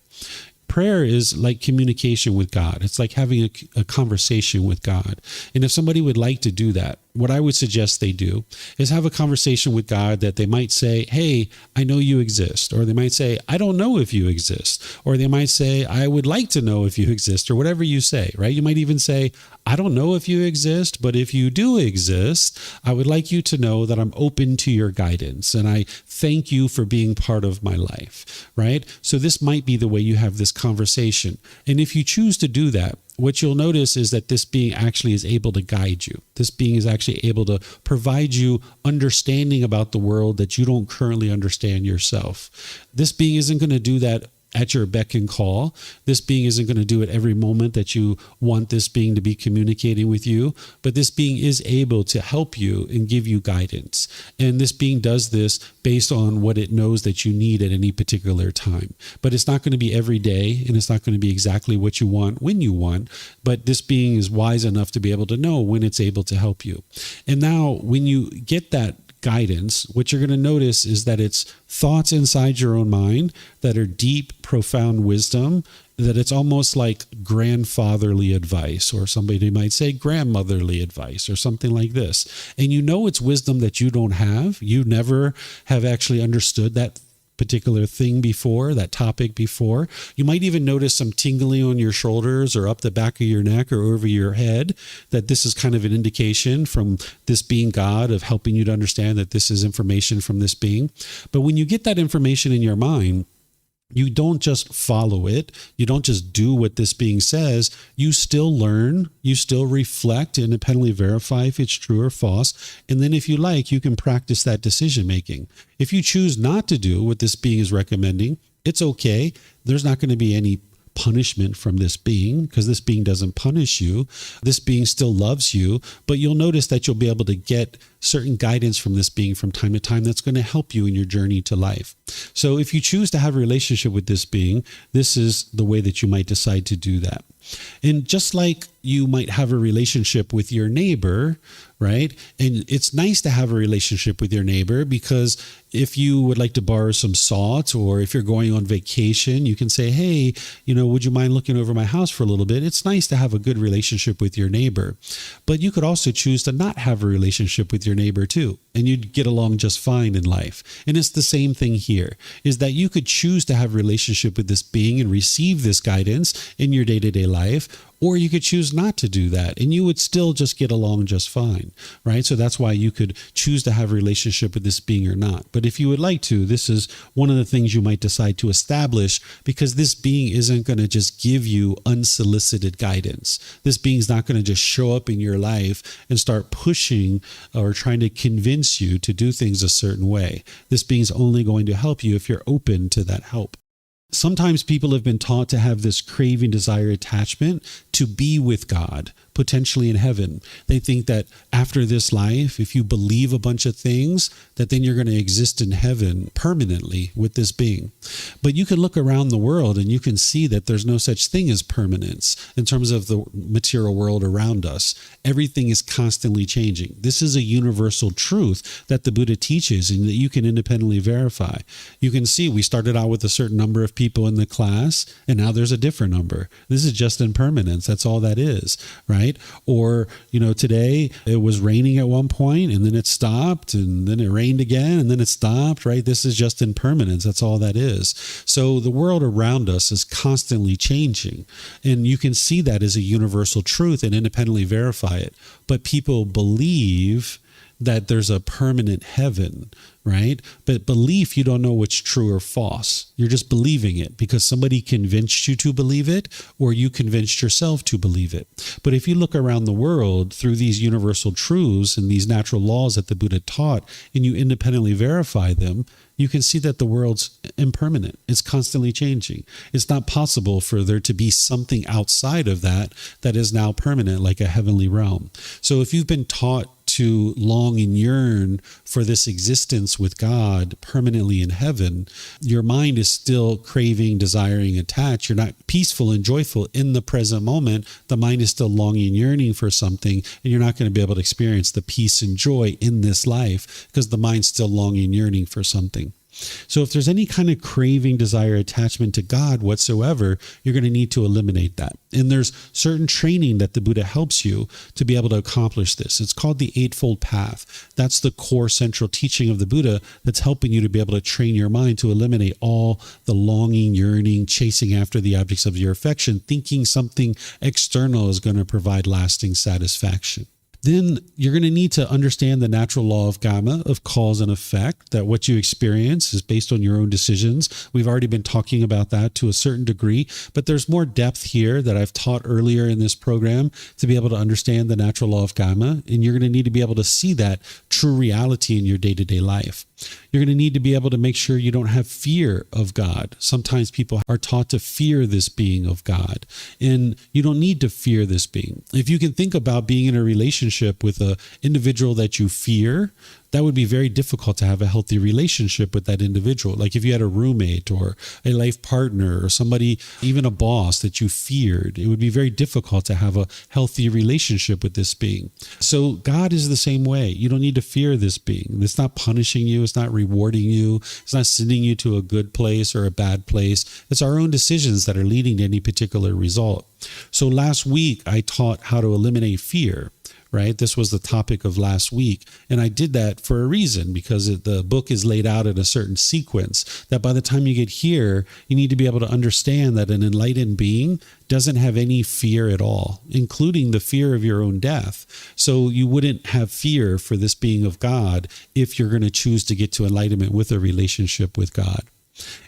Prayer is like communication with God. It's like having a conversation with God. And if somebody would like to do that, what I would suggest they do is have a conversation with God that they might say, "Hey, I know you exist." Or they might say, "I don't know if you exist." Or they might say, "I would like to know if you exist," or whatever you say, right? You might even say, "I don't know if you exist, but if you do exist, I would like you to know that I'm open to your guidance. And I thank you for being part of my life," right? So this might be the way you have this conversation. And if you choose to do that, what you'll notice is that this being actually is able to guide you. This being is actually able to provide you understanding about the world that you don't currently understand yourself. This being isn't going to do that at your beck and call. This being isn't going to do it every moment that you want this being to be communicating with you, but this being is able to help you and give you guidance. And this being does this based on what it knows that you need at any particular time. But it's not going to be every day, and it's not going to be exactly what you want when you want, but this being is wise enough to be able to know when it's able to help you. And now when you get that guidance, what you're going to notice is that it's thoughts inside your own mind that are deep, profound wisdom, that it's almost like grandfatherly advice, or somebody might say grandmotherly advice, or something like this. And you know it's wisdom that you don't have. You never have actually understood that particular thing before, that topic before. You might even notice some tingling on your shoulders or up the back of your neck or over your head, that this is kind of an indication from this being God of helping you to understand that this is information from this being. But when you get that information in your mind, you don't just follow it. You don't just do what this being says. You still learn. You still reflect, independently verify if it's true or false. And then if you like, you can practice that decision making. If you choose not to do what this being is recommending, it's okay. There's not going to be any punishment from this being, because this being doesn't punish you. This being still loves you, but you'll notice that you'll be able to get certain guidance from this being from time to time that's going to help you in your journey to life. So if you choose to have a relationship with this being, this is the way that you might decide to do that. And just like you might have a relationship with your neighbor, right? And it's nice to have a relationship with your neighbor, because if you would like to borrow some salt, or if you're going on vacation, you can say, hey, would you mind looking over my house for a little bit? It's nice to have a good relationship with your neighbor. But you could also choose to not have a relationship with your neighbor too, and you'd get along just fine in life. And it's the same thing here, is that you could choose to have a relationship with this being and receive this guidance in your day-to-day life, or you could choose not to do that, and you would still just get along just fine, right? So that's why you could choose to have a relationship with this being or not. But if you would like to, this is one of the things you might decide to establish, because this being isn't going to just give you unsolicited guidance. This being's not going to just show up in your life and start pushing or trying to convince you to do things a certain way. This being's only going to help you if you're open to that help. Sometimes people have been taught to have this craving, desire, attachment to be with God, potentially in heaven. They think that after this life, if you believe a bunch of things, that then you're going to exist in heaven permanently with this being. But you can look around the world and you can see that there's no such thing as permanence in terms of the material world around us. Everything is constantly changing. This is a universal truth that the Buddha teaches and that you can independently verify. You can see we started out with a certain number of people in the class, and now there's a different number. This is just impermanence. That's all that is, right? Or, today it was raining at one point and then it stopped, and then it rained again and then it stopped, right? This is just impermanence. That's all that is. So the world around us is constantly changing, and you can see that as a universal truth and independently verify it. But people believe that there's a permanent heaven, right? But belief, you don't know what's true or false. You're just believing it because somebody convinced you to believe it, or you convinced yourself to believe it. But if you look around the world through these universal truths and these natural laws that the Buddha taught, and you independently verify them, you can see that the world's impermanent. It's constantly changing. It's not possible for there to be something outside of that that is now permanent, like a heavenly realm. So if you've been taught to long and yearn for this existence with God permanently in heaven, your mind is still craving, desiring, attached. You're not peaceful and joyful in the present moment. The mind is still longing and yearning for something, and you're not going to be able to experience the peace and joy in this life because the mind's still longing and yearning for something. So if there's any kind of craving, desire, attachment to God whatsoever, you're going to need to eliminate that. And there's certain training that the Buddha helps you to be able to accomplish this. It's called the Eightfold Path. That's the core central teaching of the Buddha that's helping you to be able to train your mind to eliminate all the longing, yearning, chasing after the objects of your affection, thinking something external is going to provide lasting satisfaction. Then you're going to need to understand the natural law of dhamma, of cause and effect, that what you experience is based on your own decisions. We've already been talking about that to a certain degree, but there's more depth here that I've taught earlier in this program to be able to understand the natural law of dhamma, and you're going to need to be able to see that true reality in your day-to-day life. You're going to need to be able to make sure you don't have fear of God. Sometimes people are taught to fear this being of God, and you don't need to fear this being. If you can think about being in a relationship with an individual that you fear, that would be very difficult to have a healthy relationship with that individual. Like if you had a roommate or a life partner or somebody, even a boss that you feared, it would be very difficult to have a healthy relationship with this being. So God is the same way. You don't need to fear this being. It's not punishing you. It's not rewarding you. It's not sending you to a good place or a bad place. It's our own decisions that are leading to any particular result. So last week, I taught how to eliminate fear. Right? This was the topic of last week. And I did that for a reason, because the book is laid out in a certain sequence that by the time you get here, you need to be able to understand that an enlightened being doesn't have any fear at all, including the fear of your own death. So you wouldn't have fear for this being of God if you're going to choose to get to enlightenment with a relationship with God.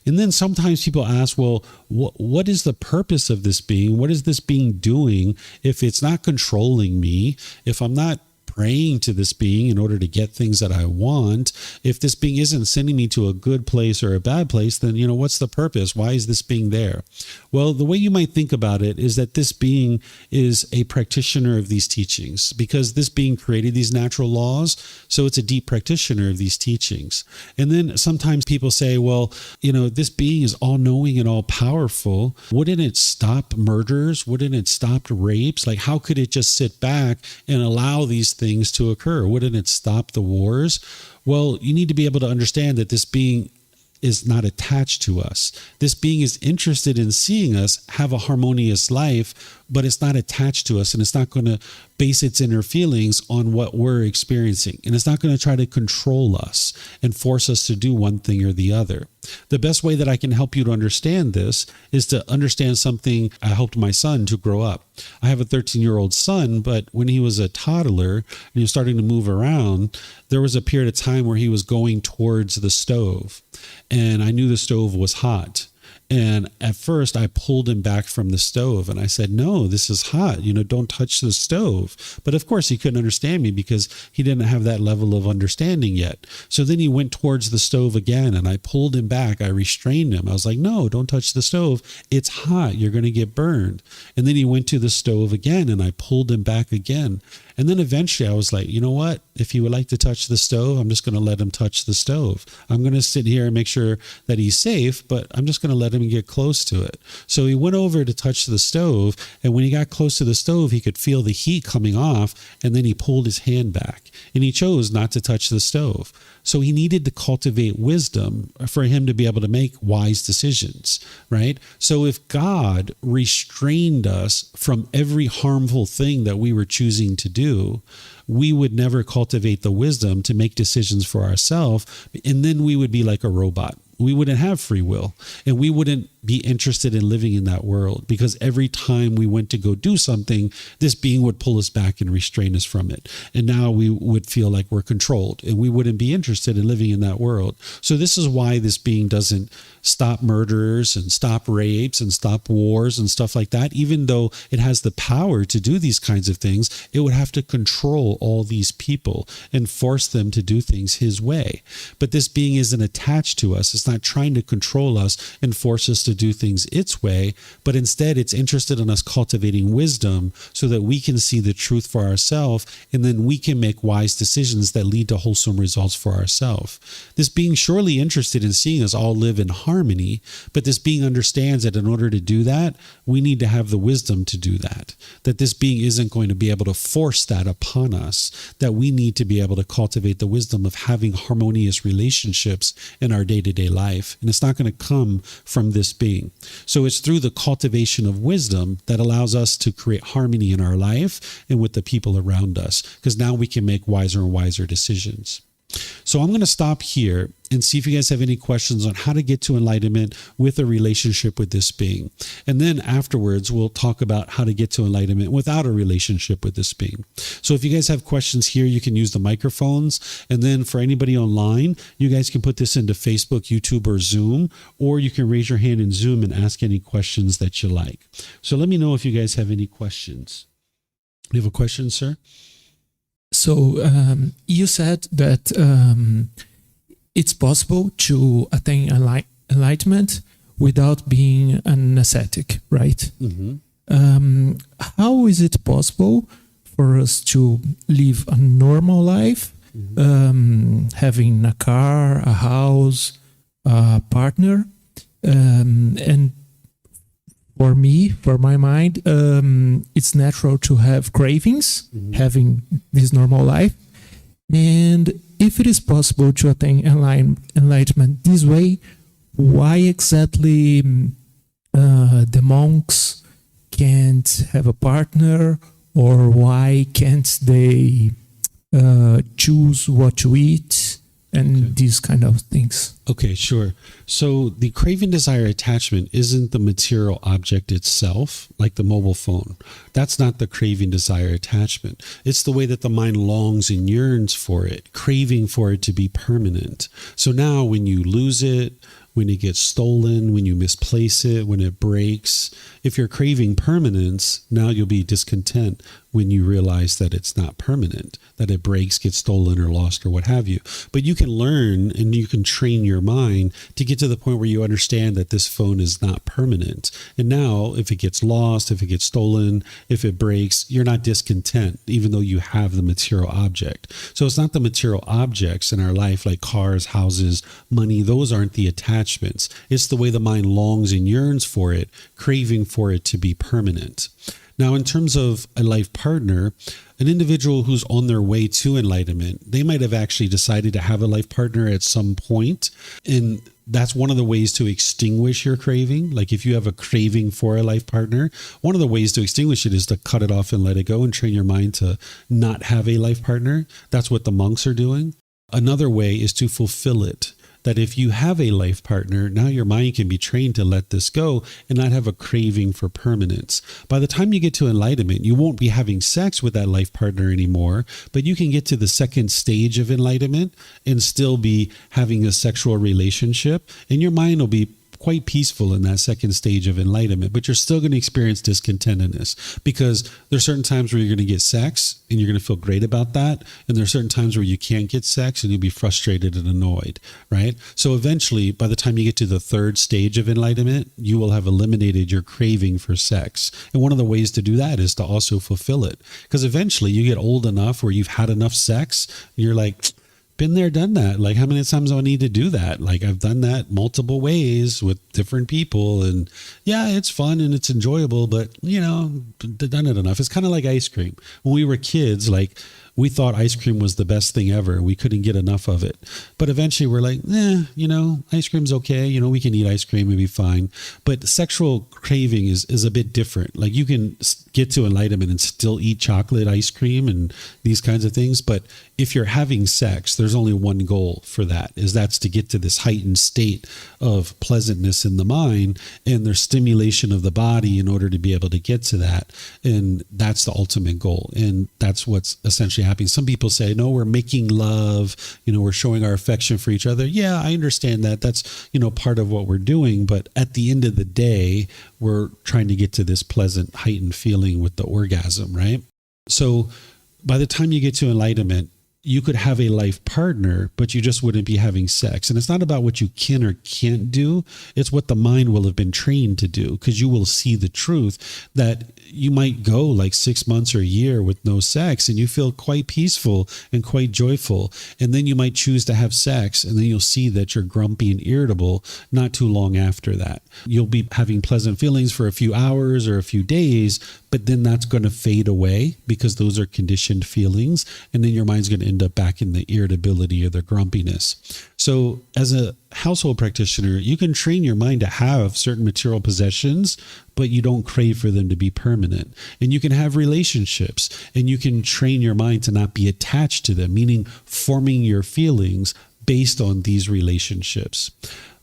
And then sometimes people ask, well, what is the purpose of this being? What is this being doing if it's not controlling me, if I'm not praying to this being in order to get things that I want, if this being isn't sending me to a good place or a bad place, then, what's the purpose? Why is this being there? Well, the way you might think about it is that this being is a practitioner of these teachings, because this being created these natural laws. So it's a deep practitioner of these teachings. And then sometimes people say, well, this being is all knowing and all powerful. Wouldn't it stop murders? Wouldn't it stop rapes? Like, how could it just sit back and allow these things to occur? Wouldn't it stop the wars? Well, you need to be able to understand that this being is not attached to us. This being is interested in seeing us have a harmonious life, but it's not attached to us, and it's not going to base its inner feelings on what we're experiencing. And it's not going to try to control us and force us to do one thing or the other. The best way that I can help you to understand this is to understand something I helped my son to grow up. I have a 13-year-old son, but when he was a toddler and he was starting to move around, there was a period of time where he was going towards the stove, and I knew the stove was hot. And at first I pulled him back from the stove and I said, no, this is hot. Don't touch the stove. But of course he couldn't understand me because he didn't have that level of understanding yet. So then he went towards the stove again and I pulled him back. I restrained him. I was like, no, don't touch the stove. It's hot. You're going to get burned. And then he went to the stove again and I pulled him back again. And then eventually I was like, you know what? If he would like to touch the stove, I'm just going to let him touch the stove. I'm going to sit here and make sure that he's safe, but I'm just going to let him get close to it. So he went over to touch the stove, and when he got close to the stove, he could feel the heat coming off, and then he pulled his hand back, and he chose not to touch the stove. So he needed to cultivate wisdom for him to be able to make wise decisions, right? So if God restrained us from every harmful thing that we were choosing to do, we would never cultivate the wisdom to make decisions for ourselves, and then we would be like a robot. We wouldn't have free will, and we wouldn't be interested in living in that world, because every time we went to go do something, this being would pull us back and restrain us from it. And now we would feel like we're controlled, and we wouldn't be interested in living in that world. So this is why this being doesn't stop murders and stop rapes and stop wars and stuff like that. Even though it has the power to do these kinds of things, it would have to control all these people and force them to do things his way. But this being isn't attached to us. It's not trying to control us and force us to do things its way, but instead it's interested in us cultivating wisdom so that we can see the truth for ourselves, and then we can make wise decisions that lead to wholesome results for ourselves. This being surely interested in seeing us all live in harmony, but this being understands that in order to do that, we need to have the wisdom to do that. That this being isn't going to be able to force that upon us, that we need to be able to cultivate the wisdom of having harmonious relationships in our day-to-day life. And it's not going to come from this being. So it's through the cultivation of wisdom that allows us to create harmony in our life and with the people around us, because now we can make wiser and wiser decisions. So I'm going to stop here and see if you guys have any questions on how to get to enlightenment with a relationship with this being. And then afterwards, we'll talk about how to get to enlightenment without a relationship with this being. So if you guys have questions here, you can use the microphones. And then for anybody online, you guys can put this into Facebook, YouTube, or Zoom, or you can raise your hand in Zoom and ask any questions that you like. So let me know if you guys have any questions. You have a question, sir? So you said that it's possible to attain enlightenment without being an ascetic, right? Mm-hmm. How is it possible for us to live a normal life, having a car, a house, a partner, and for my mind, it's natural to have cravings, having this normal life. And if it is possible to attain enlightenment this way, why exactly the monks can't have a partner, or why can't they choose what to eat? And these kind of things. Okay, sure. So the craving, desire, attachment isn't the material object itself, like the mobile phone. That's not the craving, desire, attachment. It's the way that the mind longs and yearns for it, craving for it to be permanent. So now when you lose it, when it gets stolen, when you misplace it, when it breaks, if you're craving permanence, now you'll be discontent when you realize that it's not permanent, that it breaks, gets stolen or lost or what have you. But you can learn and you can train your mind to get to the point where you understand that this phone is not permanent. And now if it gets lost, if it gets stolen, if it breaks, you're not discontent, even though you have the material object. So it's not the material objects in our life like cars, houses, money. Those aren't the attachments. It's the way the mind longs and yearns for it, craving for it to be permanent. Now, in terms of a life partner, an individual who's on their way to enlightenment, they might have actually decided to have a life partner at some point. And that's one of the ways to extinguish your craving. Like if you have a craving for a life partner, one of the ways to extinguish it is to cut it off and let it go and train your mind to not have a life partner. That's what the monks are doing. Another way is to fulfill it. That if you have a life partner, now your mind can be trained to let this go and not have a craving for permanence. By the time you get to enlightenment, you won't be having sex with that life partner anymore, but you can get to the second stage of enlightenment and still be having a sexual relationship, and your mind will be quite peaceful in that second stage of enlightenment, but you're still going to experience discontentedness because there's certain times where you're going to get sex and you're going to feel great about that. And there's certain times where you can't get sex and you'll be frustrated and annoyed, right? So eventually, by the time you get to the third stage of enlightenment, you will have eliminated your craving for sex. And one of the ways to do that is to also fulfill it, because eventually you get old enough where you've had enough sex. You're like, been there, done that. Like, how many times do I need to do that? Like, I've done that multiple ways with different people, and yeah, it's fun and it's enjoyable, but done it enough. It's kind of like ice cream. When we were kids, like, we thought ice cream was the best thing ever. We couldn't get enough of it. But eventually we're like, ice cream's okay. We can eat ice cream and be fine. But sexual craving is a bit different. Like, you can get to enlightenment and still eat chocolate ice cream and these kinds of things. But if you're having sex, there's only one goal for that, that's to get to this heightened state of pleasantness in the mind, and there's stimulation of the body in order to be able to get to that. And that's the ultimate goal. And that's what's essentially happening. Some people say, no, we're making love, we're showing our affection for each other. Yeah, I understand that. That's, part of what we're doing. But at the end of the day, we're trying to get to this pleasant, heightened feeling with the orgasm, right? So by the time you get to enlightenment, you could have a life partner, but you just wouldn't be having sex. And it's not about what you can or can't do. It's what the mind will have been trained to do, because you will see the truth that you might go like 6 months or a year with no sex and you feel quite peaceful and quite joyful. And then you might choose to have sex, and then you'll see that you're grumpy and irritable not too long after that. You'll be having pleasant feelings for a few hours or a few days, but then that's going to fade away because those are conditioned feelings. And then your mind's going to end up back in the irritability or the grumpiness. So as a household practitioner, you can train your mind to have certain material possessions, but you don't crave for them to be permanent. And you can have relationships, and you can train your mind to not be attached to them, meaning forming your feelings based on these relationships.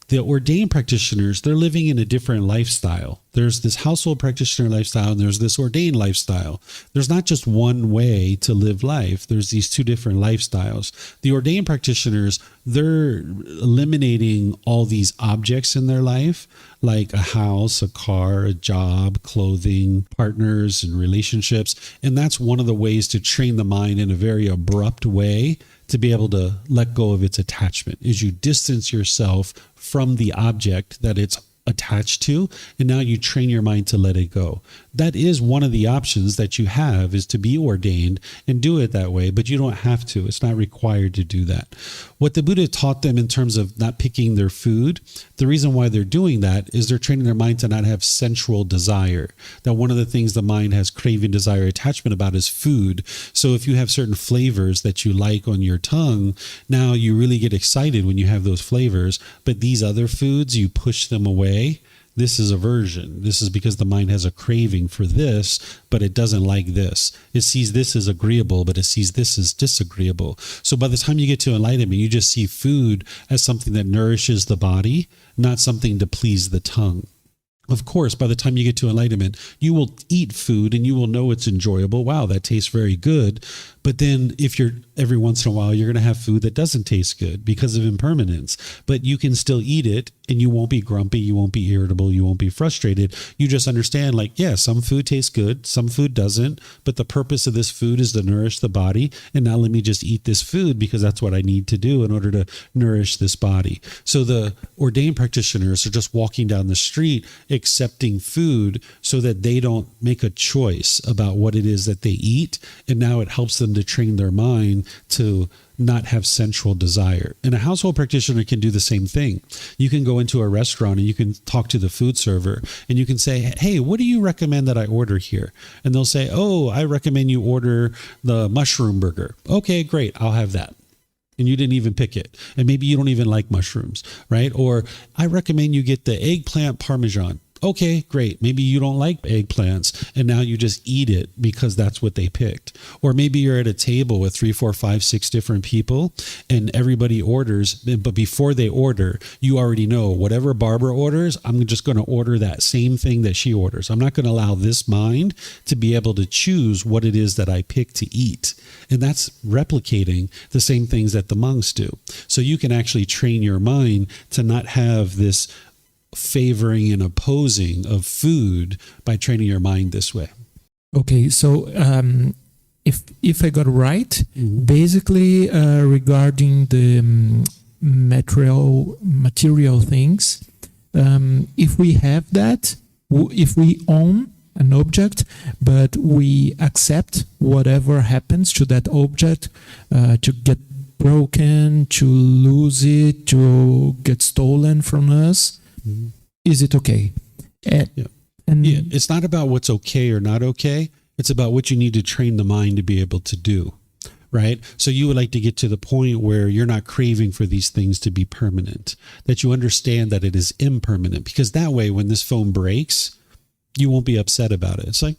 The ordained practitioners, they're living in a different lifestyle. There's this household practitioner lifestyle, and there's this ordained lifestyle. There's not just one way to live life. There's these two different lifestyles. The ordained practitioners, they're eliminating all these objects in their life, like a house, a car, a job, clothing, partners, and relationships. And that's one of the ways to train the mind in a very abrupt way to be able to let go of its attachment, is you distance yourself from the object that it's attached to, and now you train your mind to let it go. That is one of the options that you have, is to be ordained and do it that way, but you don't have to. It's not required to do that. What the Buddha taught them in terms of not picking their food, the reason why they're doing that is they're training their mind to not have sensual desire. That one of the things the mind has craving, desire, attachment about is food. So if you have certain flavors that you like on your tongue, now you really get excited when you have those flavors, but these other foods, you push them away. This is aversion. This is because the mind has a craving for this, but it doesn't like this. It sees this as agreeable, but it sees this as disagreeable. So by the time you get to enlightenment, you just see food as something that nourishes the body, not something to please the tongue. Of course, by the time you get to enlightenment, you will eat food and you will know it's enjoyable. Wow, that tastes very good. But then every once in a while, you're going to have food that doesn't taste good because of impermanence. But you can still eat it and you won't be grumpy. You won't be irritable. You won't be frustrated. You just understand, like, yeah, some food tastes good. Some food doesn't. But the purpose of this food is to nourish the body. And now let me just eat this food because that's what I need to do in order to nourish this body. So the ordained practitioners are just walking down the street accepting food so that they don't make a choice about what it is that they eat. And now it helps them to train their mind to not have sensual desire. And a household practitioner can do the same thing. You can go into a restaurant and you can talk to the food server and you can say, hey, what do you recommend that I order here? And they'll say, oh, I recommend you order the mushroom burger. Okay, great. I'll have that. And you didn't even pick it. And maybe you don't even like mushrooms, right? Or I recommend you get the eggplant parmesan. Okay, great. Maybe you don't like eggplants and now you just eat it because that's what they picked. Or maybe you're at a table with 3, 4, 5, 6 different people and everybody orders, but before they order, you already know whatever Barbara orders, I'm just going to order that same thing that she orders. I'm not going to allow this mind to be able to choose what it is that I pick to eat. And that's replicating the same things that the monks do. So you can actually train your mind to not have this favoring and opposing of food by training your mind this way. Okay, so if I got it right, basically regarding the material things, if we have that, if we own an object, but we accept whatever happens to that object, to get broken, to lose it, to get stolen from us, is it okay? And it's not about what's okay or not okay. It's about what you need to train the mind to be able to do, right? So you would like to get to the point where you're not craving for these things to be permanent, that you understand that it is impermanent, because that way, when this phone breaks, you won't be upset about it. It's like,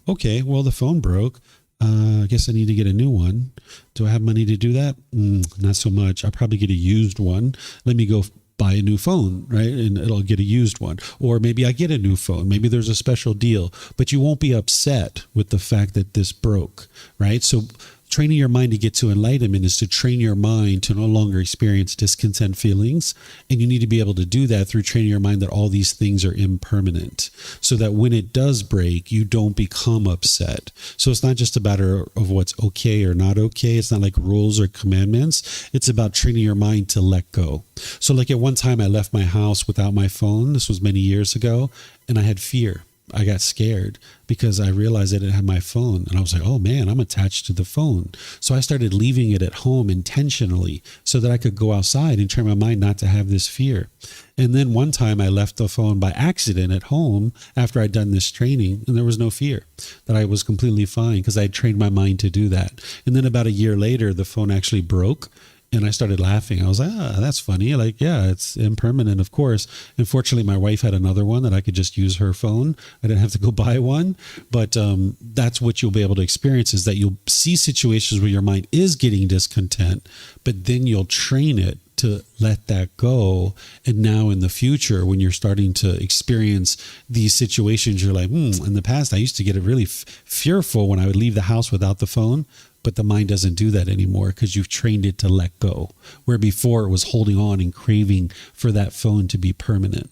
okay, well, the phone broke. I guess I need to get a new one. Do I have money to do that? Not so much. I'll probably get a used one. Let me go buy a new phone, right? And it'll get a used one. Or maybe I get a new phone. Maybe there's a special deal, but you won't be upset with the fact that this broke, right? So training your mind to get to enlightenment is to train your mind to no longer experience discontent feelings. And you need to be able to do that through training your mind that all these things are impermanent, so that when it does break, you don't become upset. So it's not just a matter of what's okay or not okay. It's not like rules or commandments. It's about training your mind to let go. So like at one time I left my house without my phone. This was many years ago. And I had fear. I got scared because I realized I didn't have my phone. And I was like, oh man, I'm attached to the phone. So I started leaving it at home intentionally so that I could go outside and train my mind not to have this fear. And then one time I left the phone by accident at home after I'd done this training, and there was no fear, that I was completely fine because I had trained my mind to do that. And then about a year later, the phone actually broke. And I started laughing. I was like, that's funny. Like, yeah, it's impermanent, of course. Unfortunately, my wife had another one that I could just use her phone. I didn't have to go buy one. But that's what you'll be able to experience, is that you'll see situations where your mind is getting discontent, but then you'll train it to let that go. And now in the future, when you're starting to experience these situations, you're like, in the past, I used to get really fearful when I would leave the house without the phone. But the mind doesn't do that anymore because you've trained it to let go, where before it was holding on and craving for that phone to be permanent.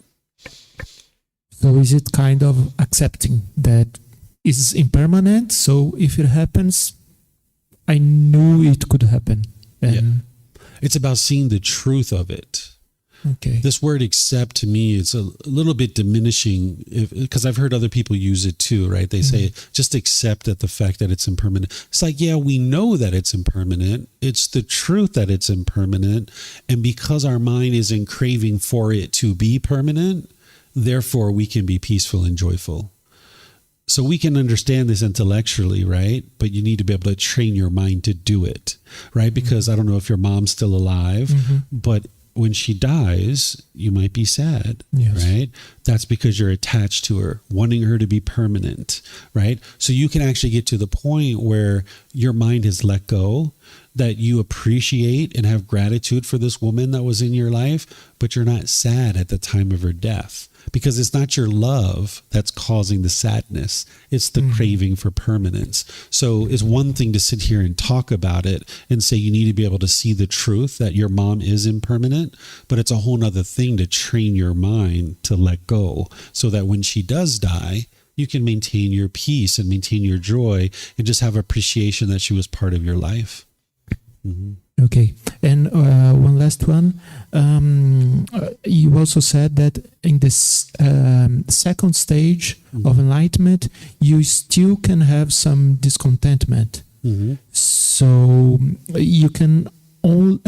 So is it kind of accepting that it's impermanent? So if it happens, I knew it could happen. It's about seeing the truth of it. Okay. This word accept to me is a little bit diminishing, because I've heard other people use it too, right? They say, just accept that the fact that it's impermanent. It's like, yeah, we know that it's impermanent. It's the truth that it's impermanent. And because our mind is in craving for it to be permanent, therefore we can be peaceful and joyful. So we can understand this intellectually, right? But you need to be able to train your mind to do it, right? Because I don't know if your mom's still alive, but when she dies, you might be sad, right? That's because you're attached to her, wanting her to be permanent, right? So you can actually get to the point where your mind has let go. that you appreciate and have gratitude for this woman that was in your life, but you're not sad at the time of her death. Because it's not your love that's causing the sadness. It's the craving for permanence. So it's one thing to sit here and talk about it and say you need to be able to see the truth that your mom is impermanent, but it's a whole nother thing to train your mind to let go so that when she does die, you can maintain your peace and maintain your joy and just have appreciation that she was part of your life. Okay. And one last one. You also said that in this second stage of enlightenment, you still can have some discontentment. So you can only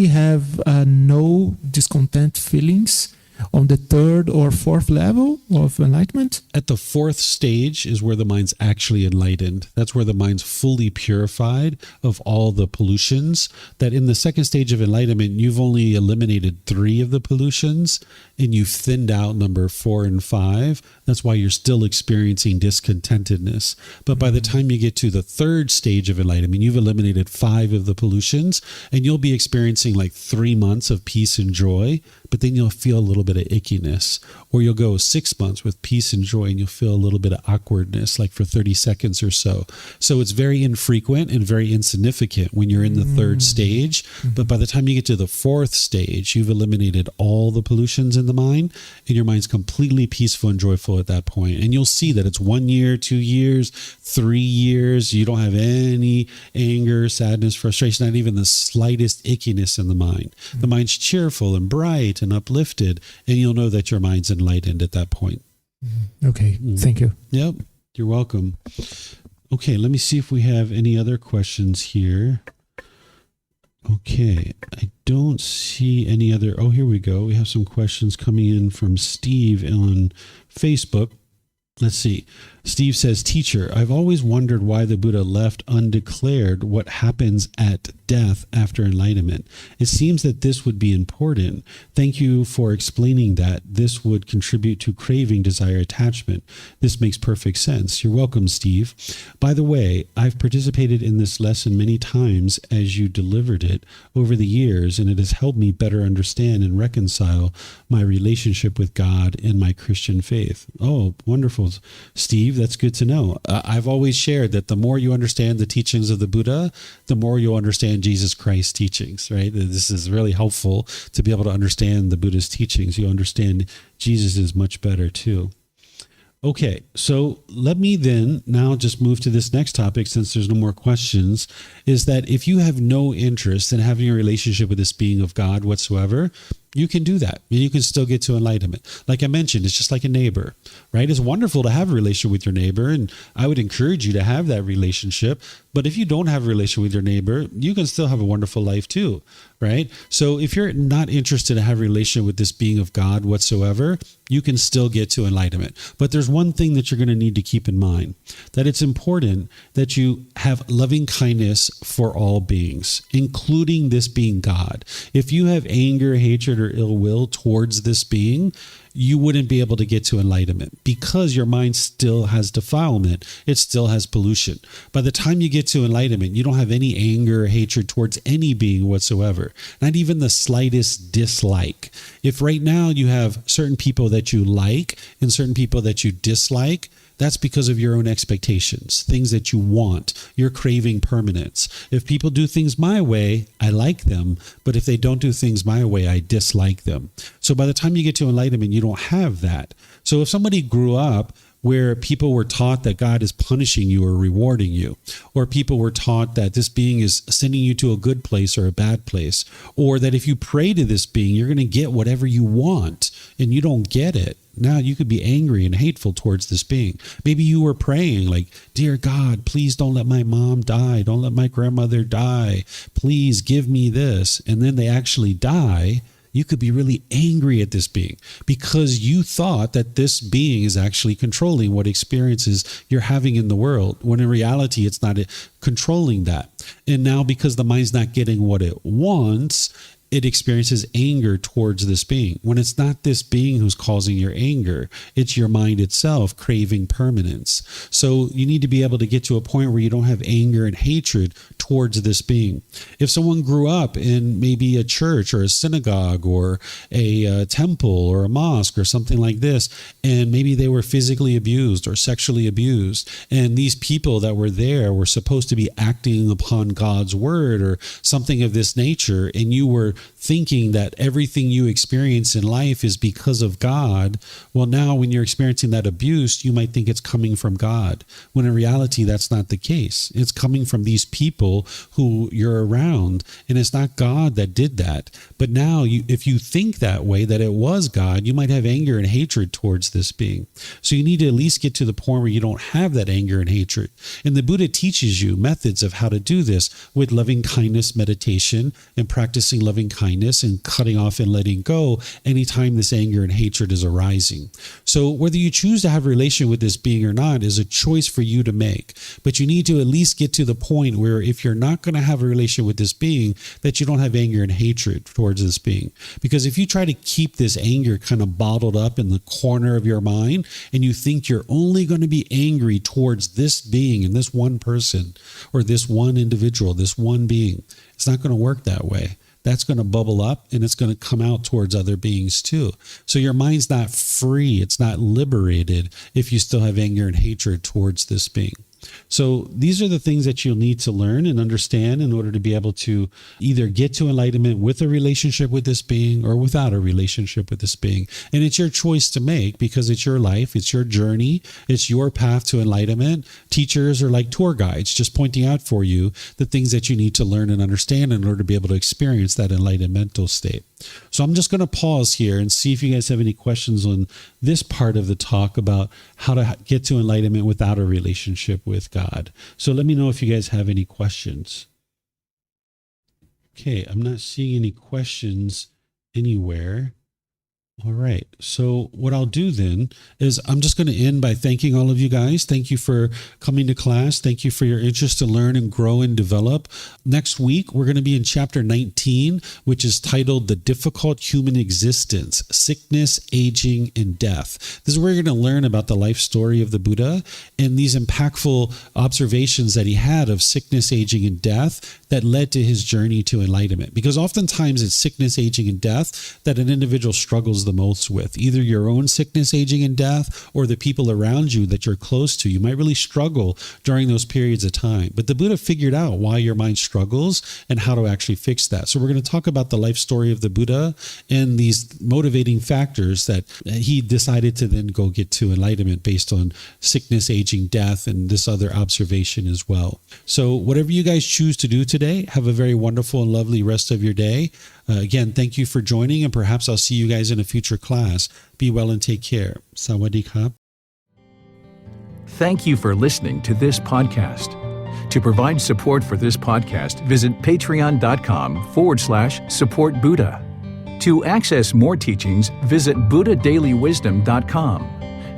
have no discontent feelings on the third or fourth level of enlightenment? At the fourth stage is where the mind's actually enlightened. That's where the mind's fully purified of all the pollutions. That in the second stage of enlightenment, you've only eliminated 3 of the pollutions and you've thinned out number 4 and 5. That's why you're still experiencing discontentedness. But by the time you get to the third stage of enlightenment, you've eliminated 5 of the pollutions and you'll be experiencing like 3 months of peace and joy, but then you'll feel a little bit of ickiness. Or you'll go 6 months with peace and joy and you'll feel a little bit of awkwardness, like for 30 seconds or so. So it's very infrequent and very insignificant when you're in the third stage. But by the time you get to the fourth stage, you've eliminated all the pollutions in the mind and your mind's completely peaceful and joyful at that point. And you'll see that it's 1 year, 2 years, 3 years. You don't have any anger, sadness, frustration, not even the slightest ickiness in the mind. The mind's cheerful and bright and uplifted, and you'll know that your mind's enlightened at that point. Okay, thank you. Yep, you're welcome. Okay, let me see if we have any other questions here. Okay, I don't see any other. Oh, here we go. We have some questions coming in from Steve on Facebook. Let's see. Steve says, "Teacher, I've always wondered why the Buddha left undeclared what happens at death after enlightenment. It seems that this would be important. Thank you for explaining that. This would contribute to craving, desire, attachment. This makes perfect sense." You're welcome, Steve. By the way, I've participated in this lesson many times as you delivered it over the years, and it has helped me better understand and reconcile my relationship with God and my Christian faith. Oh, wonderful, Steve. That's good to know. I've always shared that the more you understand the teachings of the Buddha, the more you'll understand Jesus Christ's teachings, right? This is really helpful to be able to understand the Buddha's teachings. You understand Jesus is much better too. Okay, so let me then now just move to this next topic since there's no more questions, is that if you have no interest in having a relationship with this being of God whatsoever, you can do that and you can still get to enlightenment. Like I mentioned, it's just like a neighbor, right? It's wonderful to have a relationship with your neighbor, and I would encourage you to have that relationship. But if you don't have a relationship with your neighbor, you can still have a wonderful life too, right? So if you're not interested in having a relationship with this being of God whatsoever, you can still get to enlightenment. But there's one thing that you're going to need to keep in mind, that it's important that you have loving kindness for all beings, including this being God. If you have anger, hatred, or ill will towards this being, you wouldn't be able to get to enlightenment because your mind still has defilement. It still has pollution. By the time you get to enlightenment, you don't have any anger or hatred towards any being whatsoever, not even the slightest dislike. If right now you have certain people that you like and certain people that you dislike, that's because of your own expectations, things that you want. You're craving permanence. If people do things my way, I like them. But if they don't do things my way, I dislike them. So by the time you get to enlightenment, you don't have that. So if somebody grew up where people were taught that God is punishing you or rewarding you, or people were taught that this being is sending you to a good place or a bad place, or that if you pray to this being, you're going to get whatever you want and you don't get it, now you could be angry and hateful towards this being. Maybe you were praying like, "Dear God, please don't let my mom die. Don't let my grandmother die. Please give me this." And then they actually die. You could be really angry at this being because you thought that this being is actually controlling what experiences you're having in the world, when in reality, it's not controlling that. And now because the mind's not getting what it wants, it experiences anger towards this being, when it's not this being who's causing your anger. It's your mind itself craving permanence. So you need to be able to get to a point where you don't have anger and hatred towards this being. If someone grew up in maybe a church or a synagogue or a temple or a mosque or something like this, and maybe they were physically abused or sexually abused, and these people that were there were supposed to be acting upon God's word or something of this nature, and you were thinking that everything you experience in life is because of God, well, now when you're experiencing that abuse, you might think it's coming from God, when in reality, that's not the case. It's coming from these people who you're around, and it's not God that did that. But now, if you think that way, that it was God, you might have anger and hatred towards this being. So you need to at least get to the point where you don't have that anger and hatred. And the Buddha teaches you methods of how to do this with loving kindness meditation and practicing loving kindness and cutting off and letting go anytime this anger and hatred is arising. So whether you choose to have a relation with this being or not is a choice for you to make. But you need to at least get to the point where if you're not going to have a relation with this being, that you don't have anger and hatred towards this being. Because if you try to keep this anger kind of bottled up in the corner of your mind, and you think you're only going to be angry towards this being and this one person or this one individual, this one being, it's not going to work that way. That's going to bubble up and it's going to come out towards other beings too. So your mind's not free. It's not liberated if you still have anger and hatred towards this being. So these are the things that you'll need to learn and understand in order to be able to either get to enlightenment with a relationship with this being or without a relationship with this being. And it's your choice to make because it's your life, it's your journey, it's your path to enlightenment. Teachers are like tour guides, just pointing out for you the things that you need to learn and understand in order to be able to experience that enlightened mental state. So I'm just going to pause here and see if you guys have any questions on this part of the talk about how to get to enlightenment without a relationship with God. So let me know if you guys have any questions. Okay, I'm not seeing any questions anywhere. All right. So what I'll do then is I'm just going to end by thanking all of you guys. Thank you for coming to class. Thank you for your interest to learn and grow and develop. Next week, we're going to be in chapter 19, which is titled The Difficult Human Existence, Sickness, Aging, and Death. This is where you're going to learn about the life story of the Buddha and these impactful observations that he had of sickness, aging, and death that led to his journey to enlightenment. Because oftentimes it's sickness, aging, and death that an individual struggles the most with, either your own sickness, aging, and death, or the people around you that you're close to. You might really struggle during those periods of time. But the Buddha figured out why your mind struggles and how to actually fix that. So we're going to talk about the life story of the Buddha and these motivating factors that he decided to then go get to enlightenment based on sickness, aging, death, and this other observation as well. So whatever you guys choose to do today, have a very wonderful and lovely rest of your day. Again, thank you for joining, and perhaps I'll see you guys in a future class. Be well and take care. Sawadee krap. Thank you for listening to this podcast. To provide support for this podcast, visit patreon.com/support Buddha. To access more teachings, visit buddhadailywisdom.com.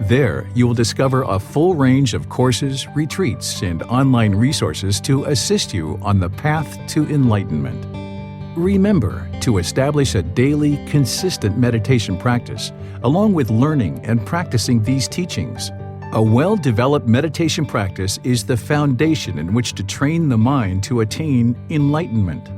There, you will discover a full range of courses, retreats, and online resources to assist you on the path to enlightenment. Remember to establish a daily, consistent meditation practice, along with learning and practicing these teachings. A well-developed meditation practice is the foundation in which to train the mind to attain enlightenment.